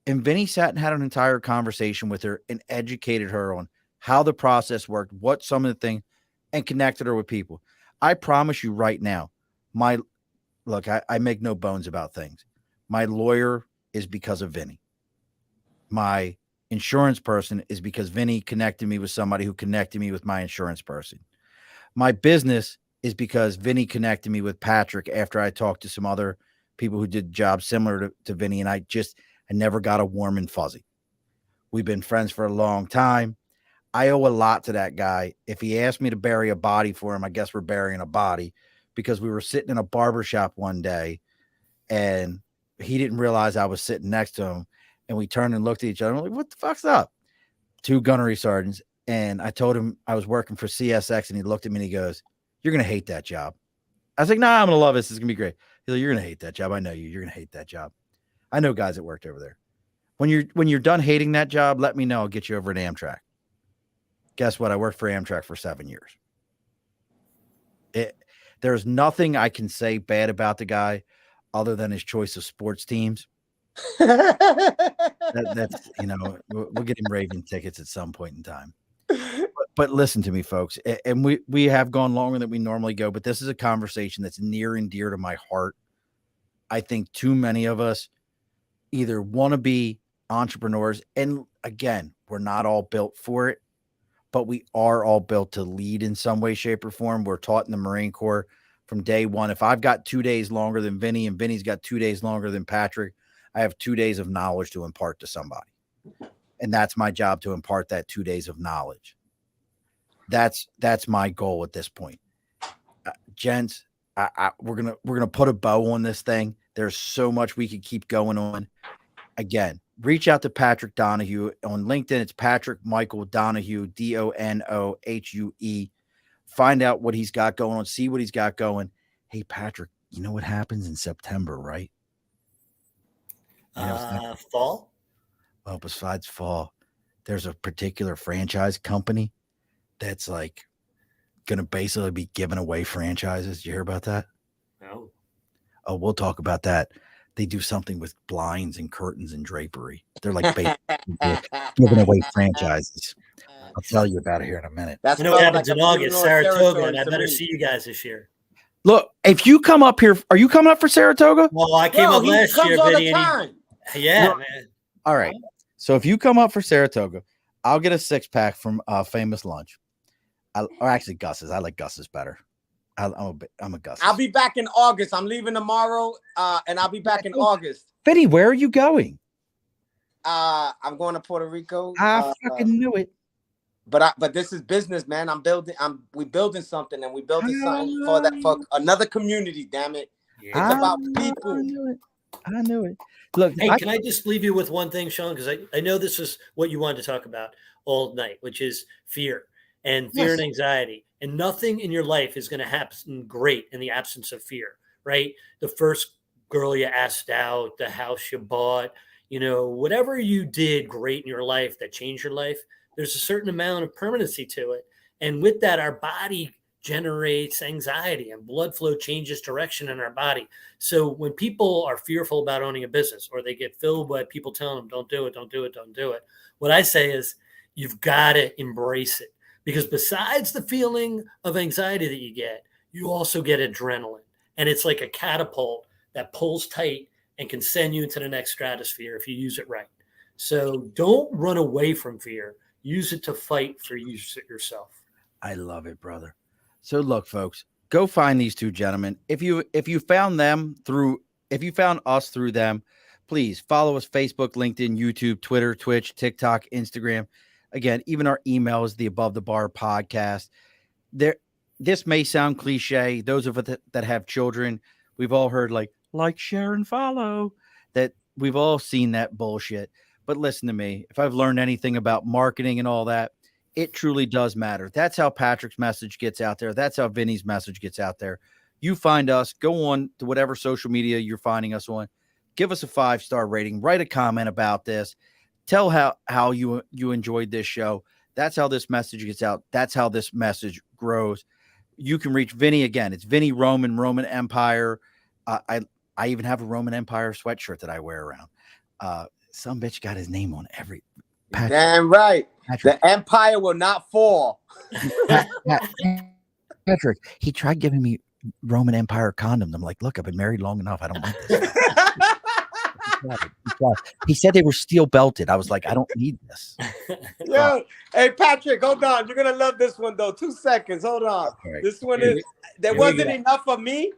And Vinny sat and had an entire conversation with her and educated her on how the process worked, what some of the things, and connected her with people. I promise you right now, I make no bones about things. My lawyer is because of Vinny. My insurance person is because Vinny connected me with somebody who connected me with my insurance person. My business is because Vinny connected me with Patrick after I talked to some other people who did jobs similar to Vinny, and I never got a warm and fuzzy. We've been friends for a long time. I owe a lot to that guy. If he asked me to bury a body for him, I guess we're burying a body, because we were sitting in a barbershop one day and he didn't realize I was sitting next to him. And we turned and looked at each other. I'm like, what the fuck's up? 2 gunnery sergeants. And I told him I was working for CSX, and he looked at me and he goes, you're going to hate that job. I was like, nah, I'm going to love this. This is going to be great. He's like, you're going to hate that job. I know you. You're going to hate that job. I know guys that worked over there. When you're done hating that job, let me know. I'll get you over at Amtrak. Guess what? I worked for Amtrak for 7 years. There's nothing I can say bad about the guy other than his choice of sports teams. That's we'll get him Raven tickets at some point in time. But listen to me, folks, and we have gone longer than we normally go, but this is a conversation that's near and dear to my heart. I think too many of us either want to be entrepreneurs, and again, we're not all built for it, but we are all built to lead in some way, shape, or form. We're taught in the Marine Corps from day one. If I've got 2 days longer than Vinny and Vinny's got 2 days longer than Patrick, I have 2 days of knowledge to impart to somebody. And that's my job, to impart that 2 days of knowledge. That's my goal at this point. Gents, we're gonna put a bow on this thing. There's so much we could keep going on. Again, reach out to Patrick Donohue on LinkedIn. It's Patrick Michael Donohue, Donohue. Find out what he's got going on. See what he's got going. Hey, Patrick, you know what happens in September, right? You know, Fall. Well, besides fall, there's a particular franchise company that's like going to basically be giving away franchises. Did you hear about that? No. Oh, we'll talk about that. They do something with blinds and curtains and drapery. They're like giving away franchises. I'll tell you about it here in a minute. That's You know what happens in August, Saratoga, and I better see you guys this year. Look, if you come up here, are you coming up for Saratoga? Well, I came up last year, all Vinny, the time. Yeah, man. All right. So if you come up for Saratoga, I'll get a 6-pack from Famous Lunch. Or actually Gus's. I like Gus's better. I'm a Gus. I'll be back in August. I'm leaving tomorrow, and I'll be back in August. Vinny, where are you going? I'm going to Puerto Rico. I fucking knew it. But this is business, man. We building something, and we building something for another community. Damn it! Yeah. It's about people. I knew it. Look, Hey, can I just leave you with one thing, Sean? Because I know this is what you wanted to talk about all night, which is fear and anxiety. And nothing in your life is going to happen great in the absence of fear, right? The first girl you asked out, the house you bought, whatever you did great in your life that changed your life, there's a certain amount of permanency to it. And with that, our body generates anxiety and blood flow changes direction in our body. So when people are fearful about owning a business or they get filled by people telling them, don't do it, don't do it, don't do it. What I say is you've got to embrace it, because besides the feeling of anxiety that you get, you also get adrenaline. And it's like a catapult that pulls tight and can send you into the next stratosphere if you use it right. So don't run away from fear. Use it to fight for yourself. I love it, brother. So look, folks, go find these two gentlemen. If you found us through them, please follow us: Facebook, LinkedIn, YouTube, Twitter, Twitch, TikTok, Instagram. Again, even our email is the Above the Bar podcast. This may sound cliche. Those of us that have children, we've all heard like, share, and follow. That we've all seen that bullshit. But listen to me. If I've learned anything about marketing and all that, it truly does matter. That's how Patrick's message gets out there. That's how Vinny's message gets out there. You find us, go on to whatever social media you're finding us on. Give us a 5-star rating. Write a comment about this. Tell how you enjoyed this show. That's how this message gets out. That's how this message grows. You can reach Vinny again. It's Vinny Roman Empire. I even have a Roman Empire sweatshirt that I wear around. Some bitch got his name on every. Patrick, damn right. Patrick. The empire will not fall. Patrick, he tried giving me Roman Empire condoms. I'm like, look, I've been married long enough. I don't want this. He said they were steel belted. I was like, I don't need this. Yo, hey, Patrick, hold on. You're going to love this one, though. 2 seconds. Hold on. Right. This one is, there wasn't enough for me.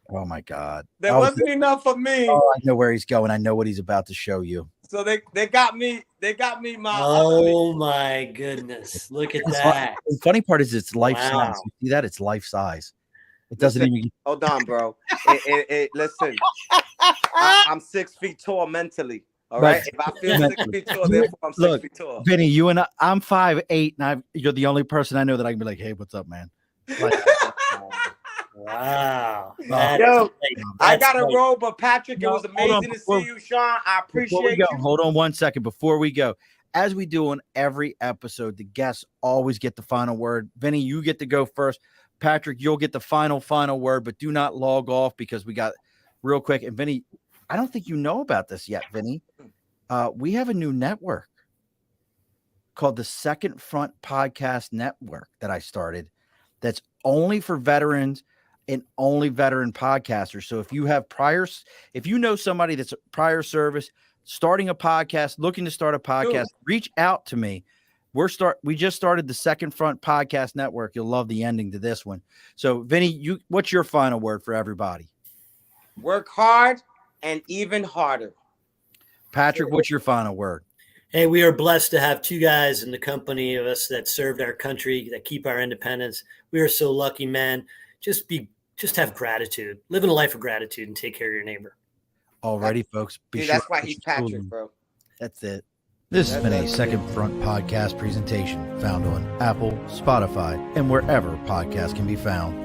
Oh, my God. There wasn't enough for me. Oh, I know where he's going. I know what he's about to show you. So they got me my. Oh my goodness! Look at that. The funny part is it's life size. You see that? It's life size. It doesn't even. Hold on, bro. Listen, I'm 6 feet tall mentally. All right. If I feel 6 feet tall, therefore I'm 6 feet tall. Vinny, you and I'm 5'8", and you're the only person I know that I can be like, hey, what's up, man? Like, wow. Yo, I got to roll, but Patrick, it was amazing to see you, Sean. I appreciate you. Hold on 1 second before we go. As we do on every episode, the guests always get the final word. Vinny, you get to go first. Patrick, you'll get the final word, but do not log off because we got real quick. And Vinny, I don't think you know about this yet, Vinny. We have a new network called the Second Front Podcast Network that I started. That's only for veterans and only veteran podcasters. So if you know somebody that's a prior service, starting a podcast, looking to start a podcast, reach out to me. We just started the Second Front Podcast Network. You'll love the ending to this one. So Vinny, what's your final word for everybody? Work hard and even harder. Patrick, what's your final word? Hey, we are blessed to have two guys in the company of us that served our country, that keep our independence. We are so lucky, man. Just be just have gratitude, live in a life of gratitude, and take care of your neighbor. Alrighty, folks. Dude, that's why he's Patrick, bro. That's it. This has been a Second Front podcast presentation found on Apple, Spotify, and wherever podcasts can be found.